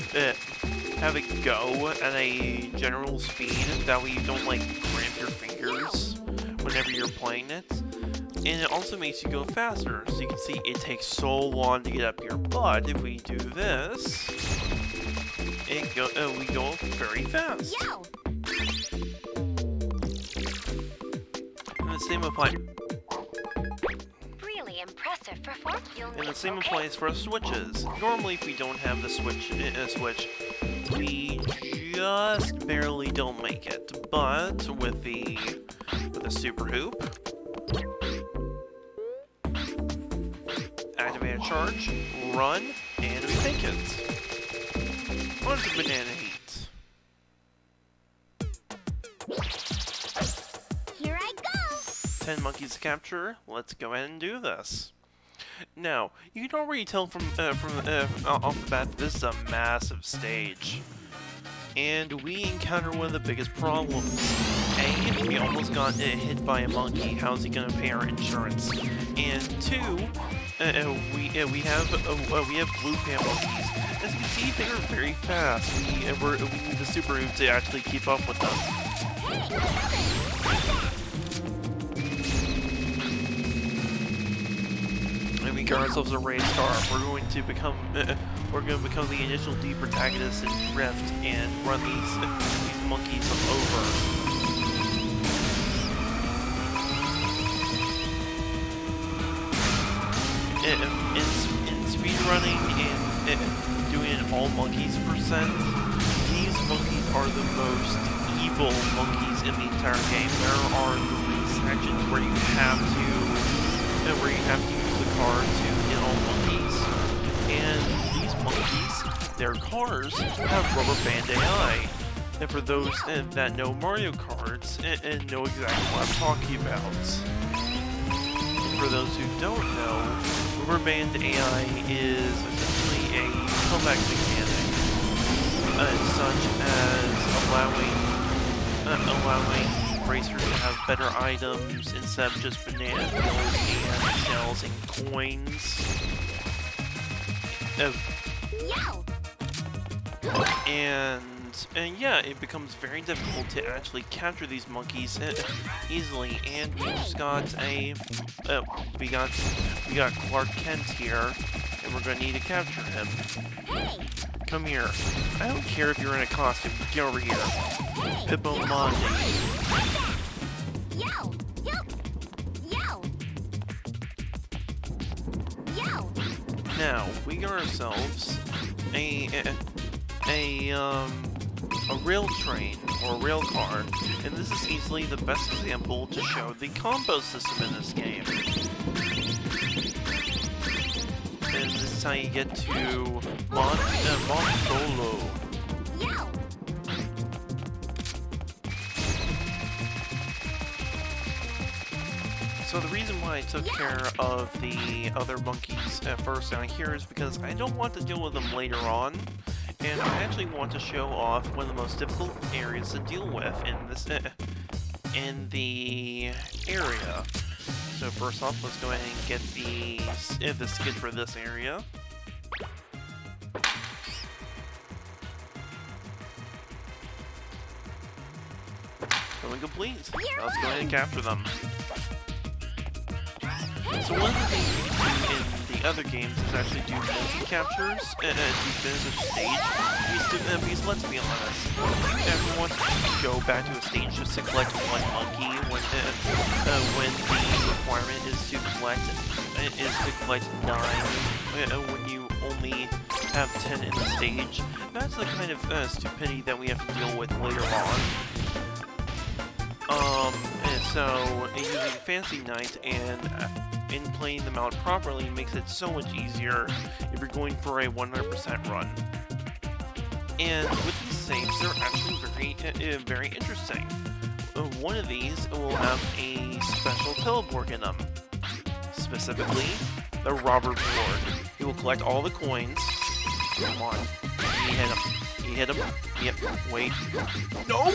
it go at a general speed. That way you don't like cramp your fingers whenever you're playing it. And it also makes you go faster. So you can see it takes so long to get up here. But if we do this, we go very fast. Yo! And the same applies. Really impressive performance. And the same applies for switches. Normally, if we don't have the switch, we just barely don't make it. But with the super hoop, activate a charge, run, and we make it. On to Banana Heat. Here I go! 10 monkeys to capture. Let's go ahead and do this. Now, you can already tell from off the bat, this is a massive stage. And we encounter one of the biggest problems. A, we almost got hit by a monkey. How's he gonna pay our insurance? And two, we have blue pan monkeys. As you can see, they are very fast. We need the super hoop to actually keep up with them. And we got ourselves a race car. We're going to become the initial D protagonist in Drift and run these monkeys over. In speedrunning and doing an all monkeys %, these monkeys are the most evil monkeys in the entire game. There are 3 sections where you have to use the car to hit all monkeys. And these monkeys, their cars, have rubber band AI. And for those that know Mario Kart and know exactly what I'm talking about. For those who don't know, rubber band AI is essentially a comeback mechanic, such as allowing racers to have better items instead of just banana peels and shells and coins. And yeah, it becomes very difficult to actually capture these monkeys easily. And we just got we got Clark Kent here, and we're gonna need to capture him. Hey! Come here. I don't care if you're in a costume. Get over here. Hey! Hippo Mondi. Yo! Yo! Yo! Yo! Now we got ourselves a rail train or a rail car, and this is easily the best example to show the combo system in this game. And this is how you get to Montolo. Yo! So the reason why I took care of the other monkeys at first down here is because I don't want to deal with them later on, and I actually want to show off one of the most difficult areas to deal with in the area. So first off, let's go ahead and get the skid for this area. Going complete. Let's go ahead and capture them. So one of the things you can do in the other games is actually do multi-captures to finish a stage. Because let's be honest, do you ever want to go back to a stage just to collect one monkey when the requirement is to collect 9 when you only have 10 in the stage? That's the kind of stupidity that we have to deal with later on. And so using Fancy Night and playing them out properly makes it so much easier if you're going for a 100% run. And with these saves, they're actually very interesting. One of these will have a special teleport in them. Specifically, the robber board. He will collect all the coins. Come on. He hit him. He hit him. Yep. Wait. No!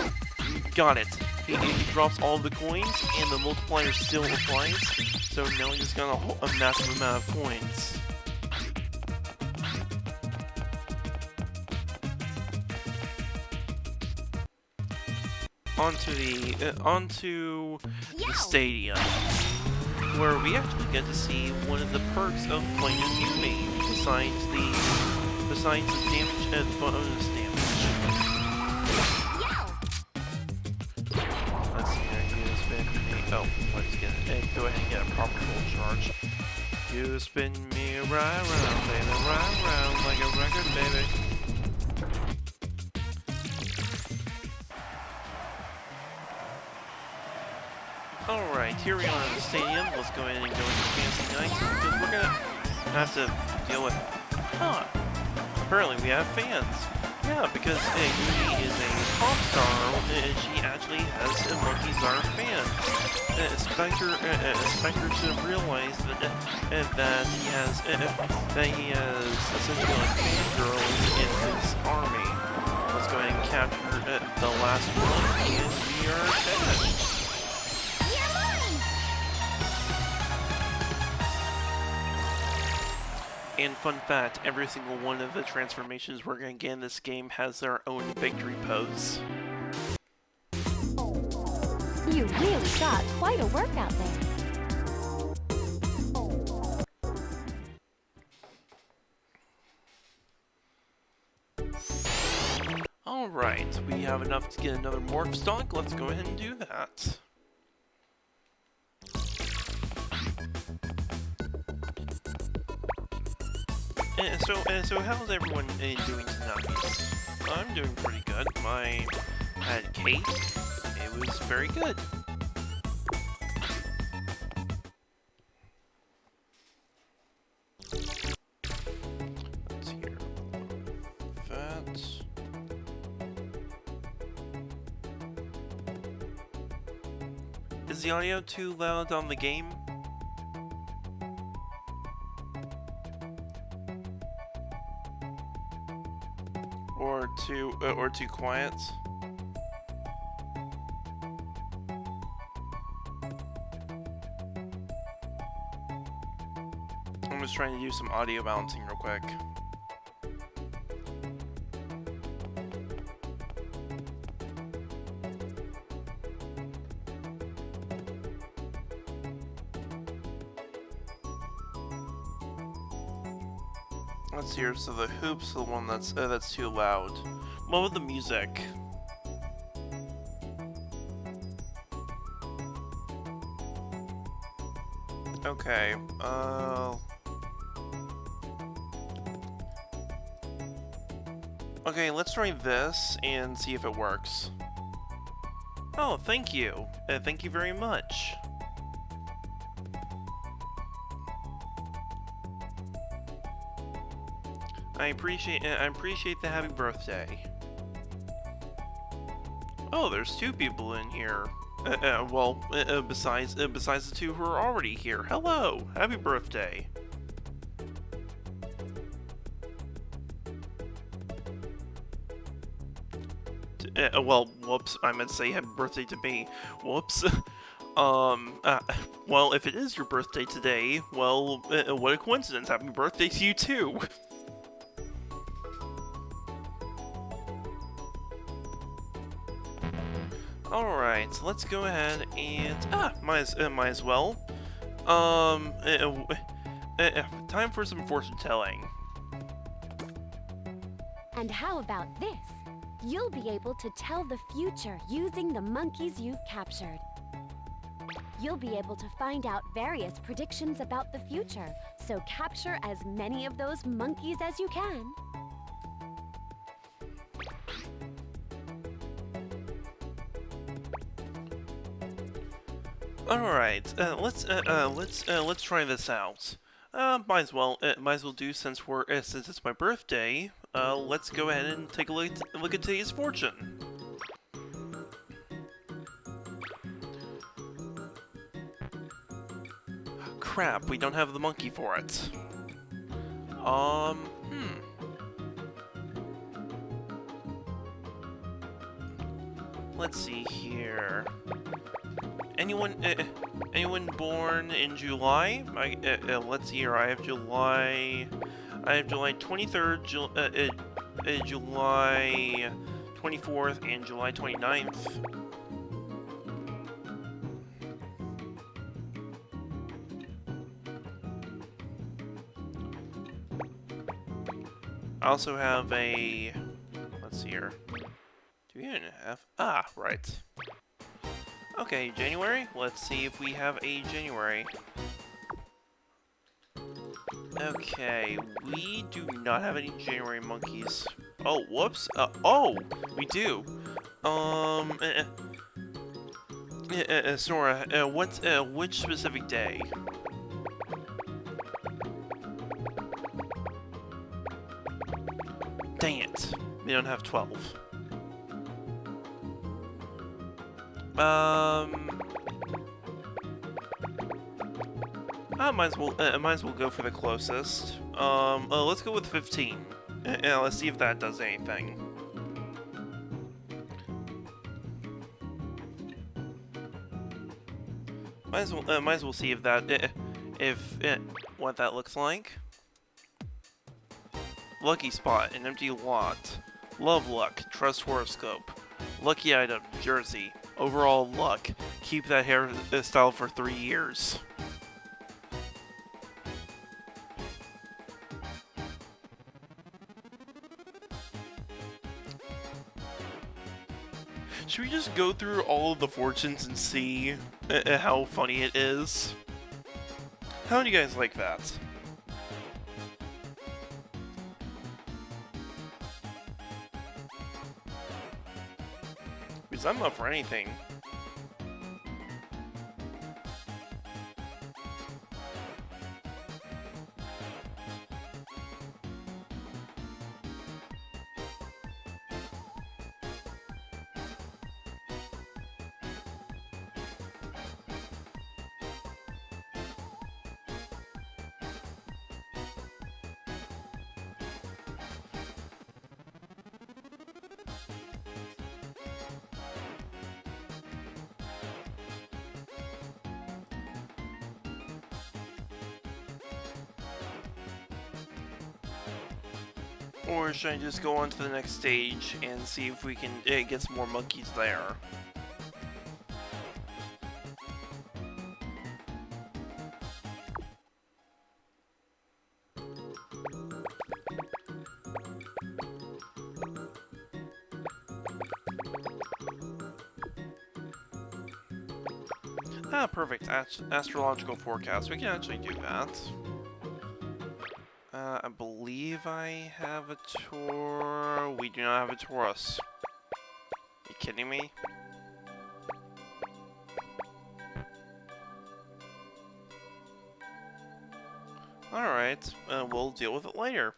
Got it. He drops all of the coins, and the multiplier still applies. So now he just got a massive amount of coins. Onto the stadium, where we actually get to see one of the perks of playing as Yumi, besides the damage and bonus damage. Let's see here. You spin me. Oh, let's get it. Go ahead and get a proper full charge. You spin me right round, baby, right round like a record, baby. Alright, here we are in the stadium. Let's go ahead and go into Fancy Night, because we're gonna have to deal with... Huh. Apparently we have fans. Yeah, because Yumi is a pop star, and she actually has monkeys are fans. Spectre should have realized that he has essentially like fangirls in his army. Let's go ahead and capture the last one, and we are finished. And fun fact, every single one of the transformations we're going to get in this game has their own victory pose. You really got quite a workout there. Alright, we have enough to get another morph stock. Let's go ahead and do that. So how's everyone doing tonight? I'm doing pretty good. I had cake. It was very good. Let's hear that. Is the audio too loud on the game? Or too quiet? I'm just trying to do some audio balancing real quick. Let's hear. So the hoop's the one that's too loud. What with the music? Okay. Okay, let's try this and see if it works. Oh, thank you. Thank you very much. I appreciate the happy birthday. Oh, there's 2 people in here. Besides the 2 who are already here. Hello, happy birthday. Whoops, I meant to say happy birthday to me. Whoops. Well, if it is your birthday today, well, what a coincidence. Happy birthday to you too. Alright, so let's go ahead and... might as well. Time for some fortune telling. And how about this? You'll be able to tell the future using the monkeys you've captured. You'll be able to find out various predictions about the future, so capture as many of those monkeys as you can. Alright, let's try this out. Might as well do since it's my birthday. Let's go ahead and take a look at today's fortune. Crap, we don't have the monkey for it. Let's see here. Anyone born in July? Let's see here. I have July 23rd, July 24th, and July 29th. I also have a... Let's see here. Do we even have... Ah, right. Okay, January. Let's see if we have a January. Okay, we do not have any January monkeys. Oh, whoops. Oh, we do. Sora, which specific day? Dang it. We don't have 12. Might as well go for the closest. Let's go with 15. Let's see if that does anything. Might as well see if that, what that looks like. Lucky spot, an empty lot. Love luck, trust horoscope. Lucky item, jersey. Overall luck, keep that hairstyle for 3 years. Should we just go through all of the fortunes and see how funny it is? How do you guys like that? Because I'm up for anything. Or should I just go on to the next stage and see if we can get some more monkeys there? Ah, perfect. Astrological forecast. We can actually do that. I believe I have a tour. We do not have a Taurus. You kidding me? Alright, we'll deal with it later.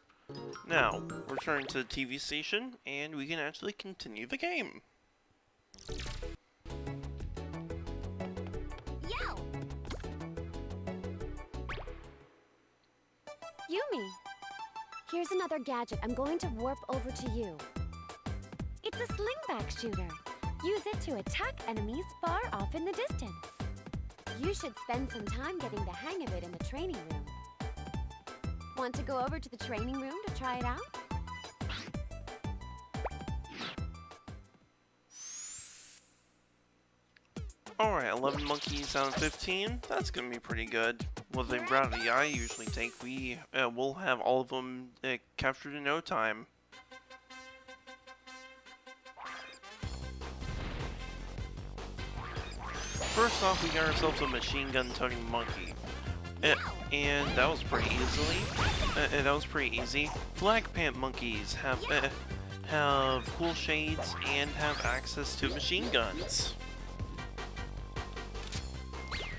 Now, returning to the TV station, and we can actually continue the game. Yo! Yumi! Here's another gadget I'm going to warp over to you. It's a slingback shooter. Use it to attack enemies far off in the distance. You should spend some time getting the hang of it in the training room. Want to go over to the training room to try it out? Alright, 11 monkeys out of 15. That's gonna be pretty good. With the rowdy I usually take, we'll have all of them captured in no time. First off, we got ourselves a machine gun toting monkey. And that was pretty easy. Black pant monkeys have cool shades and have access to machine guns.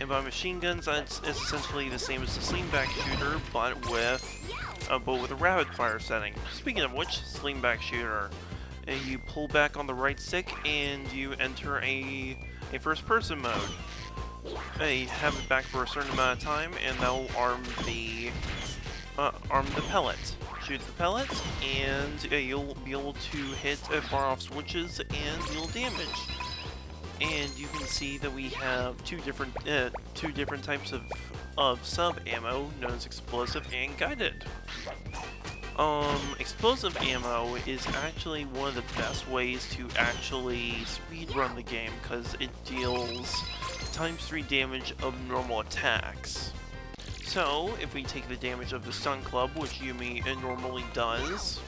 And by machine guns, it's essentially the same as the slingback shooter, but with a rapid fire setting. Speaking of which, slingback shooter, you pull back on the right stick and you enter a first-person mode. You have it back for a certain amount of time, and that'll arm the pellet. Shoot the pellet, and you'll be able to hit far-off switches and deal damage. And you can see that we have two different types of sub ammo, known as explosive and guided. Explosive ammo is actually one of the best ways to actually speedrun the game, because it deals ×3 damage of normal attacks. So, if we take the damage of the stun club, which Yumi normally does,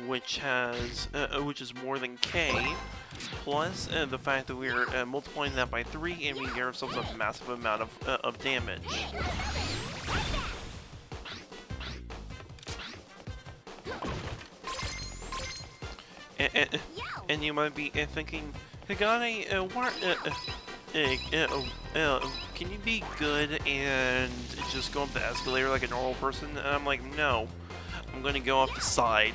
which is more than K, plus the fact that we're multiplying that by 3, and we get ourselves a massive amount of damage. And you might be thinking, Hagane, can you be good and just go up the escalator like a normal person? And I'm like, no, I'm gonna go off the side.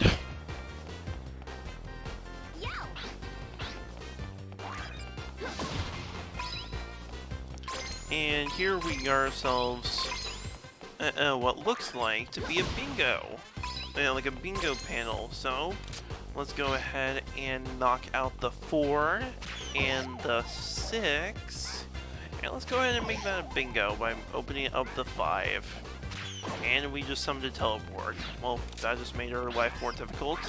And here we got ourselves what looks like to be a bingo, like a bingo panel. So let's go ahead and knock out the 4 and the 6. And let's go ahead and make that a bingo by opening up the 5. And we just summoned a teleport. Well, that just made our life more difficult.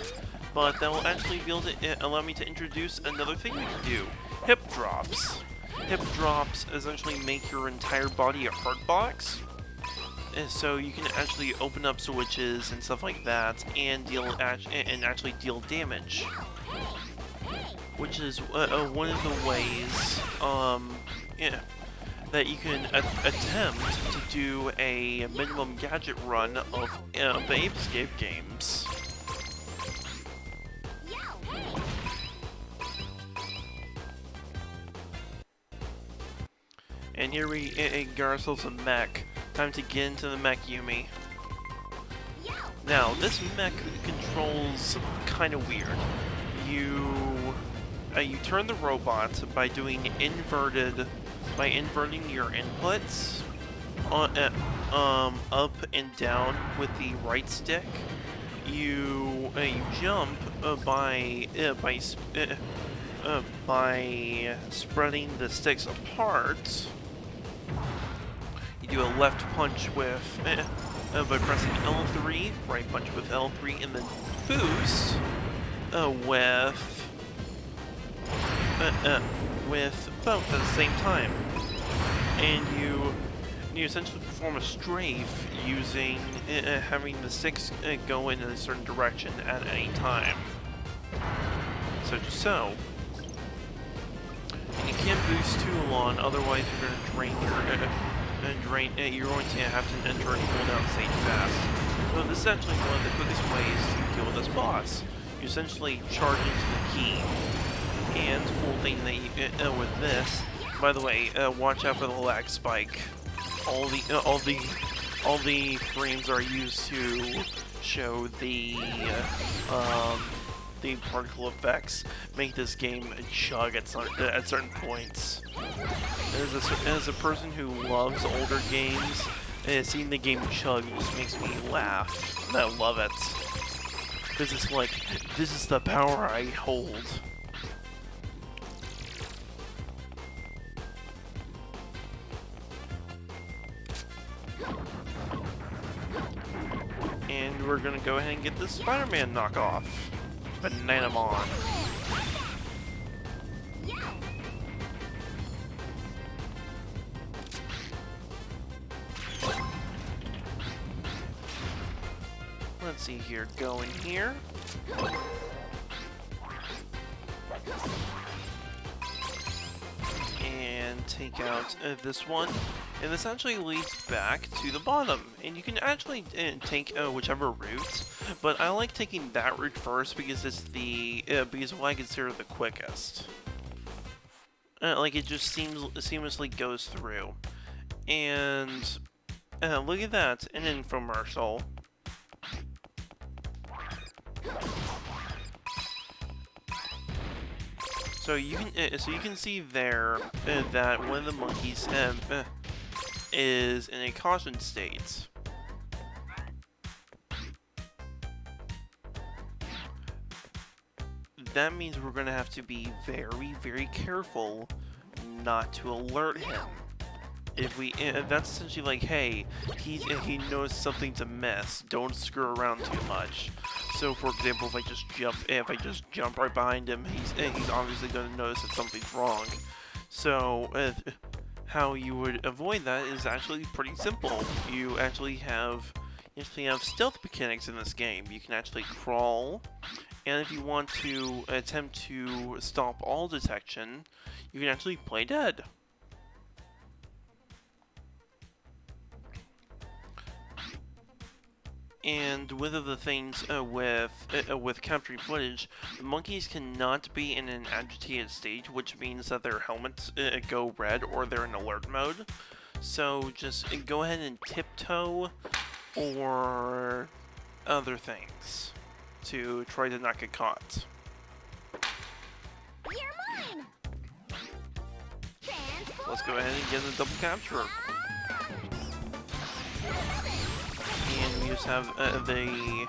But that will actually be able to allow me to introduce another thing we can do. Hip drops. Hip drops essentially make your entire body a hurt box. So you can actually open up switches and stuff like that, and actually deal damage, which is one of the ways that you can attempt to do a minimum gadget run of the Ape Escape games. And here we get ourselves a mech. Time to get into the mech, Yumi. Now, this mech controls kind of weird. You turn the robot by doing by inverting your inputs up and down with the right stick. You jump by spreading the sticks apart. You do a left punch with by pressing L3, right punch with L3, and then boost with both at the same time. And you essentially perform a strafe using having the sticks go in a certain direction at any time. Such as so. And you can't boost too long, otherwise you're going to drain your you're going to have to enter a cooldown stage fast. So this is actually one of the quickest ways to kill this boss. You essentially charge into the key. And cool thing that you with this, by the way, watch out for the lag spike. All the frames are used to show the particle effects make this game chug at certain points. As a person who loves older games, seeing the game chug just makes me laugh. I love it. This is the power I hold. And we're gonna go ahead and get the Spider-Man knockoff. Bananamon. Let's see here. Go in here. And take out this one. And this actually leads back to the bottom. And you can actually take whichever route. But I like taking that route first because it's because what I consider the quickest. Like it just seamlessly goes through. And look at that, an infomercial. So you can see there that one of the monkeys is in a caution state. That means we're gonna have to be very, very careful not to alert him. If that's essentially like, hey, he knows something's amiss. Don't screw around too much. So, for example, if I just jump right behind him, he's obviously going to notice that something's wrong. So, how you would avoid that is actually pretty simple. You actually have stealth mechanics in this game. You can actually crawl, and if you want to attempt to stop all detection, you can actually play dead. And one of the things with capturing footage, the monkeys cannot be in an agitated state, which means that their helmets go red or they're in alert mode. So just go ahead and tiptoe or other things to try to not get caught. You're mine. Let's go ahead and get a double capture. And we just have the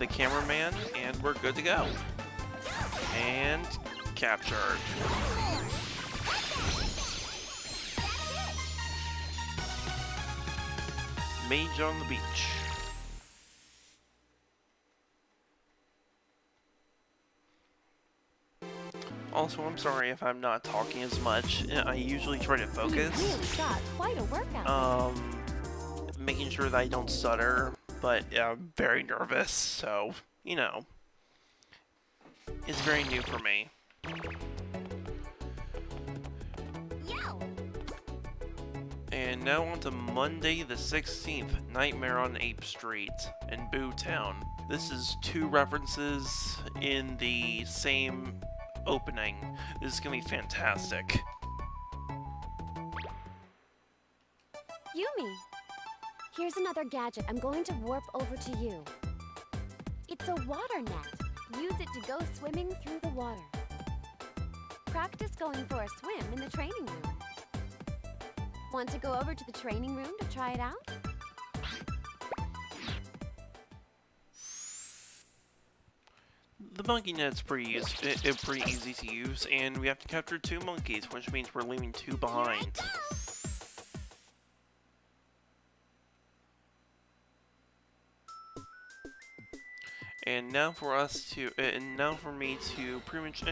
cameraman, and we're good to go. And captured. Mage on the beach. Also, I'm sorry if I'm not talking as much. I usually try to focus. You really got quite a workout. Making sure that I don't stutter, but I'm very nervous, so, you know, it's very new for me. And now on to Monday the 16th, Nightmare on Ape Street in Boo Town. This is 2 references in the same opening. This is gonna be fantastic. Yumi, here's another gadget I'm going to warp over to you. It's a water net. Use it to go swimming through the water. Practice going for a swim in the training room. Want to go over to the training room to try it out? The monkey net's pretty easy to use, and we have to capture 2 monkeys, which means we're leaving 2 behind. And now for me to pretty much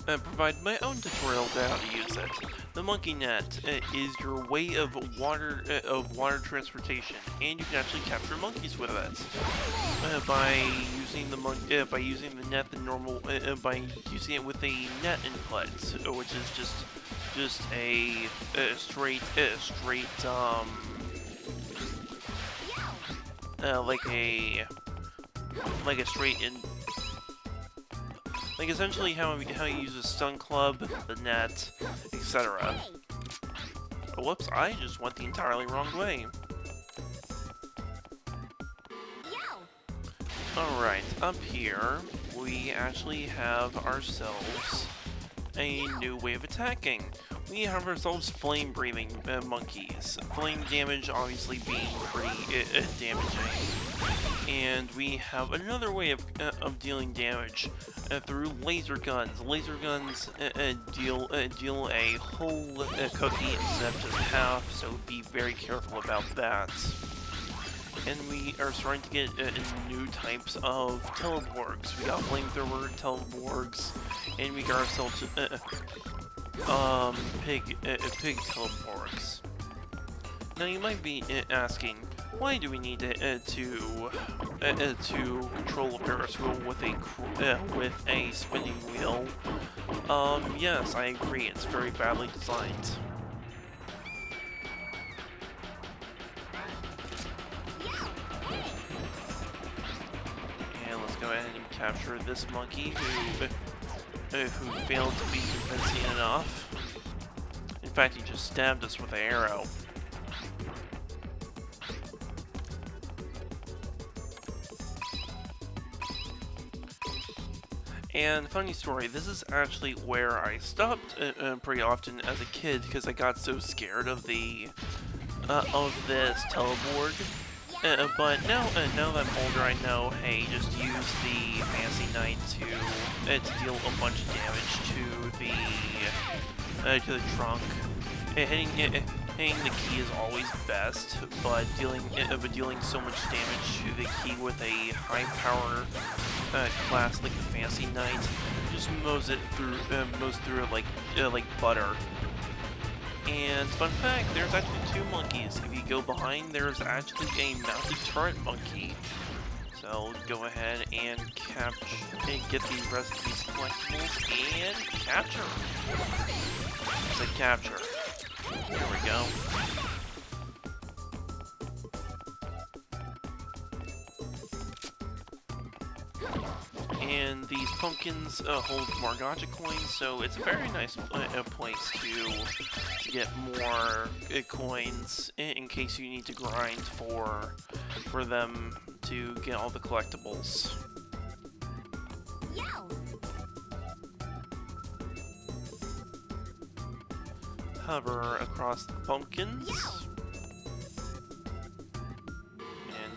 provide my own tutorial to how to use it. The monkey net is your way of water transportation, and you can actually capture monkeys with it by using the net by using it with a net input, which is just a straight like a straight in, like essentially how you use a stun club, the net, etc. Oh, whoops! I just went the entirely wrong way. Alright, up here, we actually have ourselves a new way of attacking. We have ourselves flame-breathing monkeys. Flame damage obviously being pretty damaging. And we have another way of dealing damage through laser guns. Laser guns deal a whole cookie instead of just half, so be very careful about that. And we are starting to get new types of teleborgs. We got flamethrower teleborgs, and we got ourselves pig teleborgs. Now you might be asking, why do we need to control a Ferris wheel with a spinning wheel? Yes, I agree. It's very badly designed. Go ahead and capture this monkey who failed to be convincing enough. In fact, he just stabbed us with an arrow. And funny story, this is actually where I stopped pretty often as a kid because I got so scared of this teleborg. But now that I'm older, I know, hey, just use the Fancy Knight to deal a bunch of damage to the trunk. Hitting the key is always best, but dealing so much damage to the key with a high power class like the Fancy Knight just mows through it like butter. And fun fact, there's actually two monkeys. If you go behind, there's actually a mounted turret monkey. So go ahead and get the rest of these collectibles and capture. I said capture. There we go. And these pumpkins hold more gacha coins, so it's a very nice place to get more coins in case you need to grind for them to get all the collectibles. Hover across the pumpkins.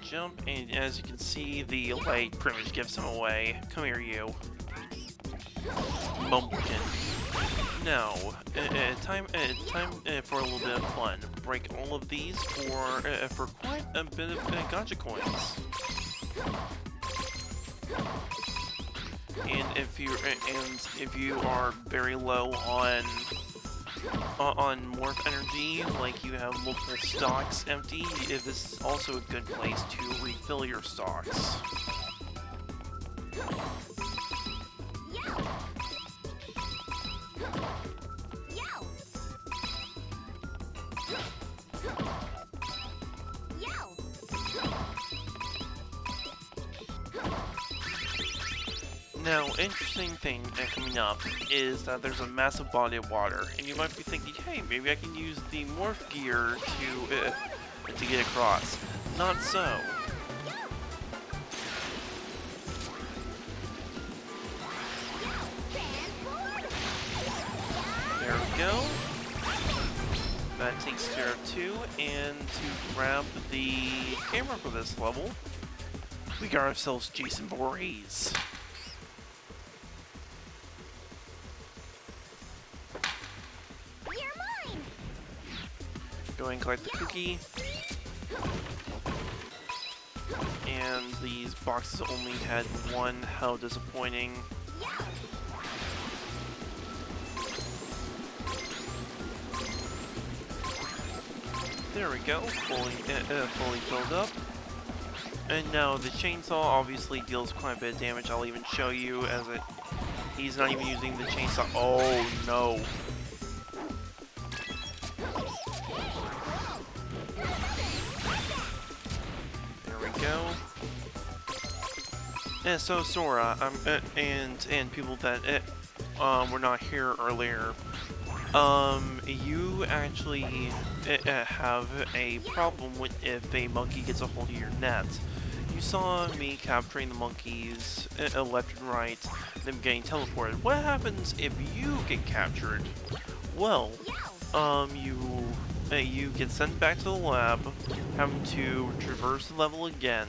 Jump, and as you can see, the light pretty much gives him away. Come here, you. Bumpkin. Now, time for a little bit of fun. Break all of these for quite a bit of gacha coins. And if you are very low on morph energy, like you have multiple stocks empty, this is also a good place to refill your stocks. Now, interesting thing coming up is that there's a massive body of water, and you might be thinking, hey, maybe I can use the morph gear to get across. Not so. There we go. That takes care of two, and to grab the camera for this level, we got ourselves Jason Voorhees. Go and collect the cookie. And these boxes only had one. How disappointing. There we go. Fully filled up. And now the chainsaw obviously deals quite a bit of damage. I'll even show you as he's not even using the chainsaw. Oh no. Go. So Sora, and people that were not here earlier, you actually have a problem with if a monkey gets a hold of your net. You saw me capturing the monkeys left and right, them getting teleported. What happens if you get captured? Well, you get sent back to the lab, having to traverse the level again,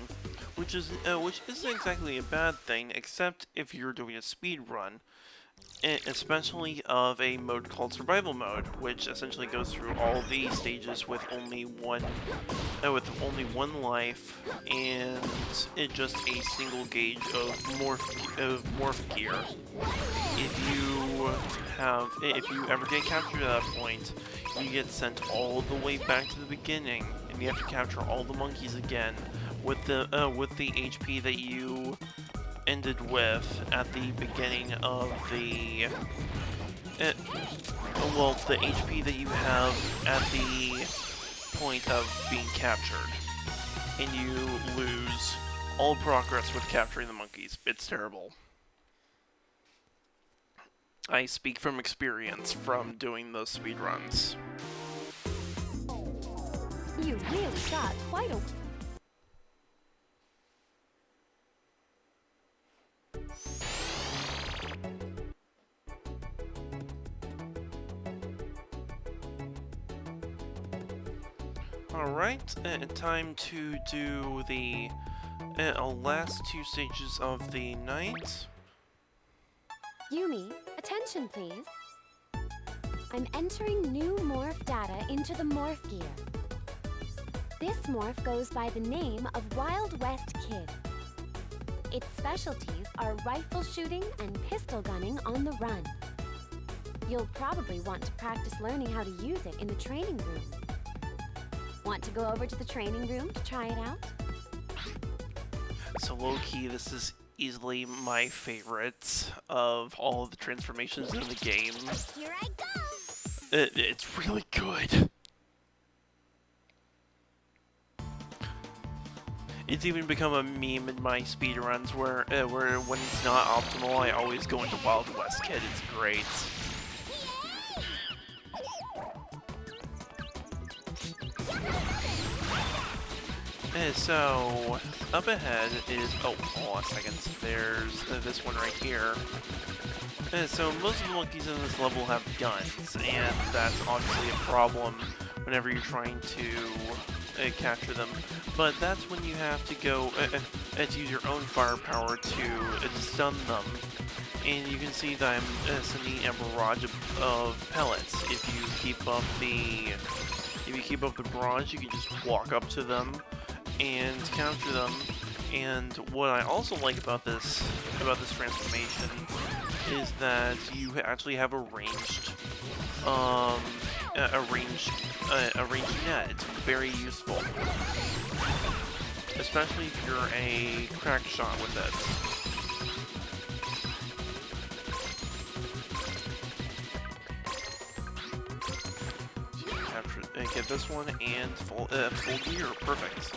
which isn't exactly a bad thing, except if you're doing a speed run. Especially of a mode called survival mode, which essentially goes through all the stages with only one life and just a single gauge of morph gear. If you ever get captured at that point, you get sent all the way back to the beginning, and you have to capture all the monkeys again with the HP that you ended with at the beginning of the the HP that you have at the point of being captured, and you lose all progress with capturing the monkeys. It's terrible. I speak from experience from doing those speedruns. You really got quite a... Alright, time to do the last two stages of the night. Yumi, attention please. I'm entering new morph data into the morph gear. This morph goes by the name of Wild West Kid. Its specialties are rifle shooting and pistol gunning on the run. You'll probably want to practice learning how to use it in the training room. Want to go over to the training room to try it out? So low-key, this is easily my favorite of all of the transformations in the game. Here I go! It's really good. It's even become a meme in my speedruns where when it's not optimal, I always go into Wild West Kid. It's great. So, up ahead is... Oh, hold on a second. There's this one right here. So, most of the monkeys in this level have guns, and that's obviously a problem whenever you're trying to capture them. But that's when you have to go to use your own firepower to stun them. And you can see that I'm sending a barrage of pellets. If you keep up the barrage, you can just walk up to them and counter them. And what I also like about this transformation is that you actually have a ranged net. It's very useful, especially if you're a crack shot with it. Get this one and full gear. Perfect.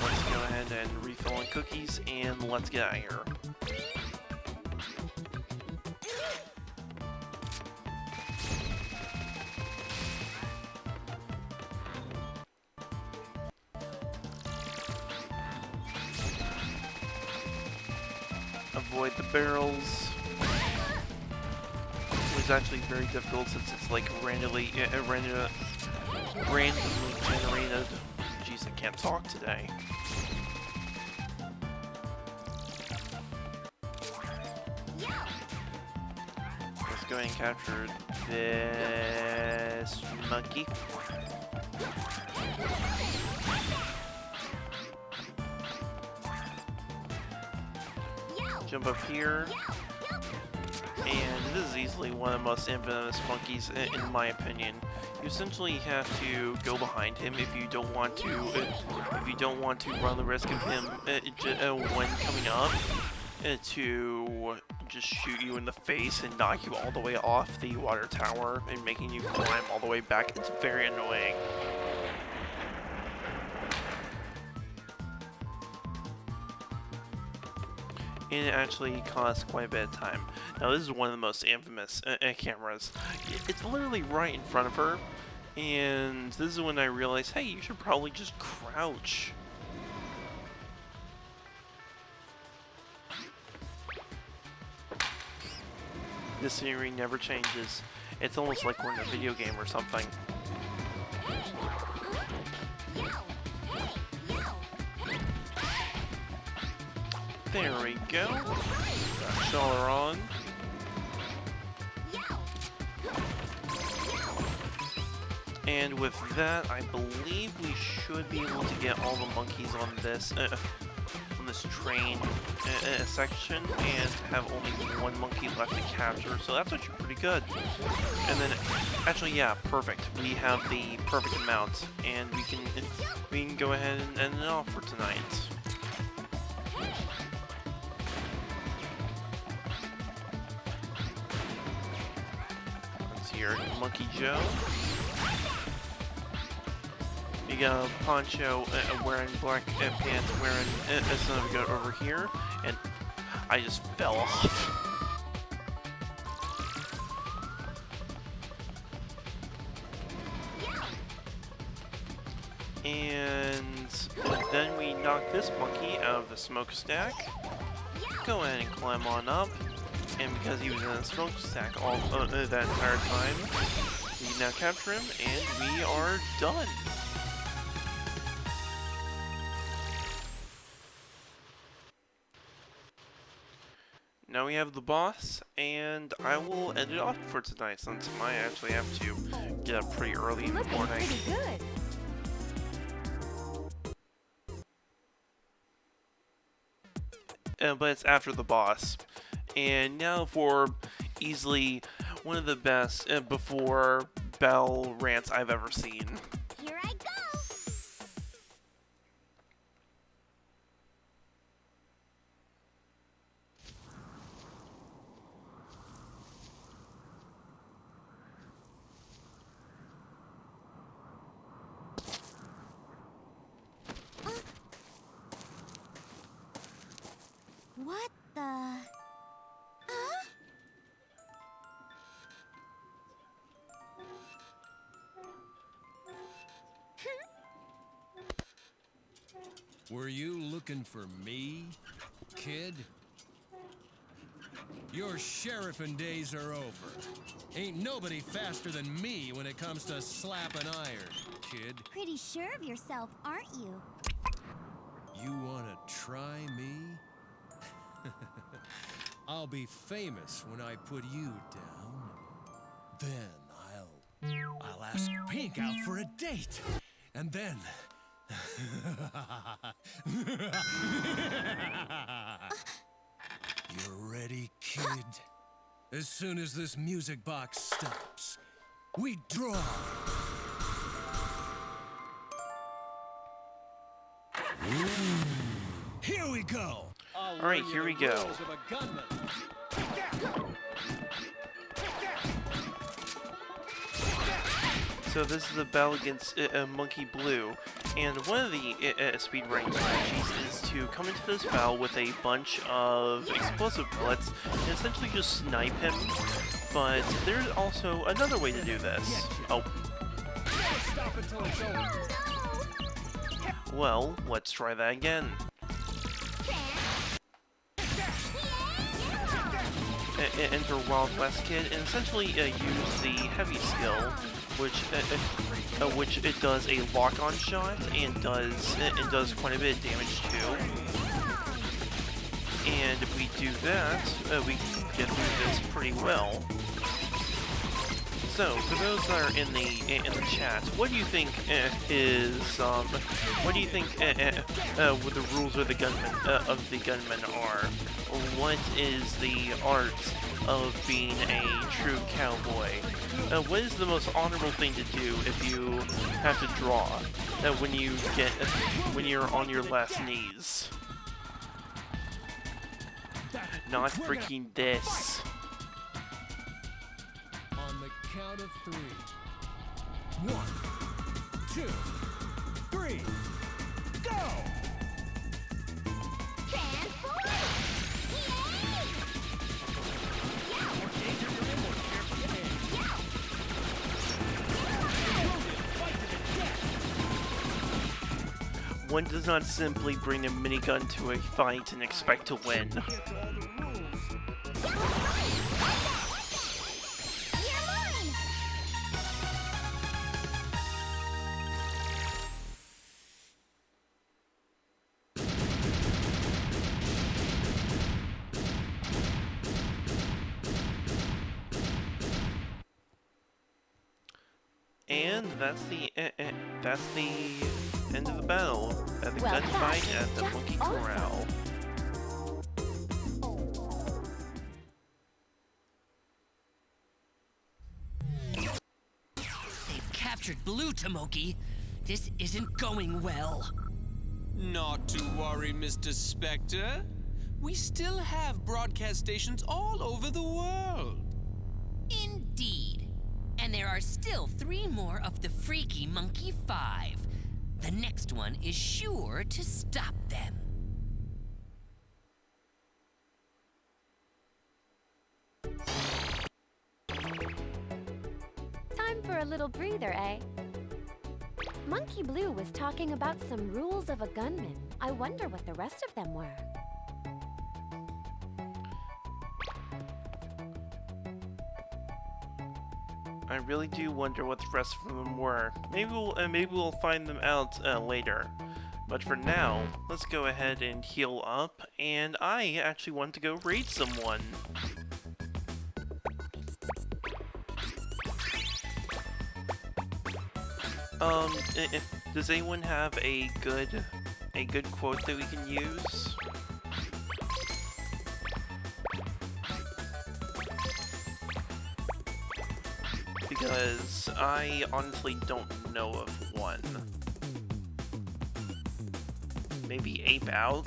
Let's go ahead and refill on cookies and let's get out of here. Avoid the barrels. It's actually very difficult since it's like randomly generated. Jeez, I can't talk today. Let's go ahead and capture this monkey. Jump up here. And this is easily one of the most infamous monkeys, in my opinion. You essentially have to go behind him if you don't want to. If you don't want to run the risk of him when coming up to just shoot you in the face and knock you all the way off the water tower and making you climb all the way back. It's very annoying. and it actually costs quite a bit of time. Now this is one of the most infamous cameras. It's literally right in front of her, and this is when I realized, hey, you should probably just crouch. This scenery never changes. It's almost like we're in a video game or something. There we go. Shaller on. And with that, I believe we should be able to get all the monkeys on this train section, and have only one monkey left to capture. So that's actually pretty good. And then, actually, yeah, perfect. We have the perfect amount, and we can go ahead and end it off for tonight. Let's hear Monkey Joe. You got a Poncho wearing black pants, wearing a son of a goat over here, and I just fell off. And then we knock this monkey out of the smokestack. Go ahead and climb on up, and because he was in a smokestack all that entire time, we can now capture him, and we are done. Now we have the boss, and I will end it off for tonight, since I actually have to get up pretty early in the morning. Pretty good. But it's after the boss. And now for easily one of the best before Bell rants I've ever seen. Here I go! What the... Huh? Were you looking for me, kid? Your sheriffing days are over. Ain't nobody faster than me when it comes to slapping iron, kid. Pretty sure of yourself, aren't you? You wanna try me? I'll be famous when I put you down. Then I'll ask Pink out for a date. And then you ready, kid? As soon as this music box stops, we draw. Here we go. Alright, here we go. So this is the battle against Monkey Blue, and one of the speedrunning strategies is to come into this battle with a bunch of explosive bullets and essentially just snipe him, but there's also another way to do this. Oh. Well, let's try that again. Enter Wild West Kid, and essentially use the heavy skill, which it does a lock-on shot and does quite a bit of damage too. And if we do that, we can get through this pretty well. So, for those that are in the chat, what do you think what do you think what the rules of the gunman are? What is the art of being a true cowboy? What is the most honorable thing to do if you have to draw when you're on your last knees? Not freaking this. Count of 3. 1, 2, 3, go! Transform! One does not simply bring a minigun to a fight and expect to win. And that's the end of the battle at the gunfight at the Monkey Corral. They've captured Blue Tomoki. This isn't going well. Not to worry, Mr. Spectre. We still have broadcast stations all over the world. Indeed. And there are still 3 more of the Freaky Monkey 5. The next one is sure to stop them. Time for a little breather, eh? Monkey Blue was talking about some rules of a gunman. I wonder what the rest of them were. I really do wonder what the rest of them were. Maybe we'll find them out later. But for now, let's go ahead and heal up. And I actually want to go raid someone. Does anyone have a good quote that we can use? Because I honestly don't know of one. Maybe Ape Out?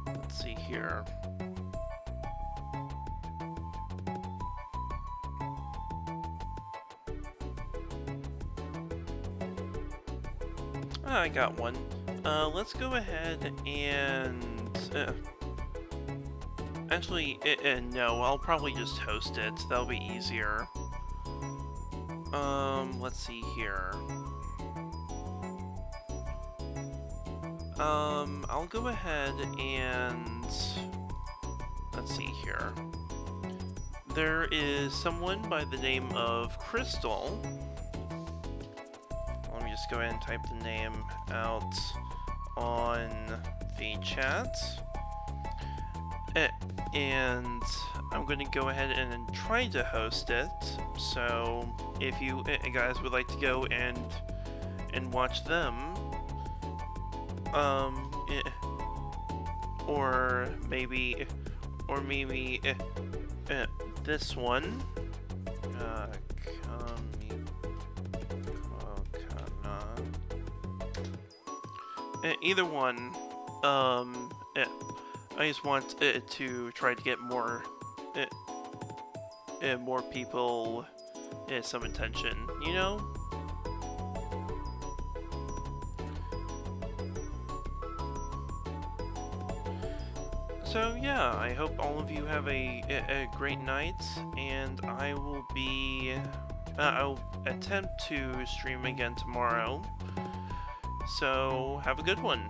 Let's see here. I got one. Let's go ahead and... actually, no, I'll probably just host it. That'll be easier. Let's see here. I'll go ahead and... let's see here. There is someone by the name of Crystal. Let me just go ahead and type the name out on the chat. And I'm going to go ahead and try to host it. So if you guys would like to go and watch them, or maybe this one. Either one. I just want to try to get more people some attention, you know? So yeah, I hope all of you have a great night, and I will be... I'll attempt to stream again tomorrow. So have a good one.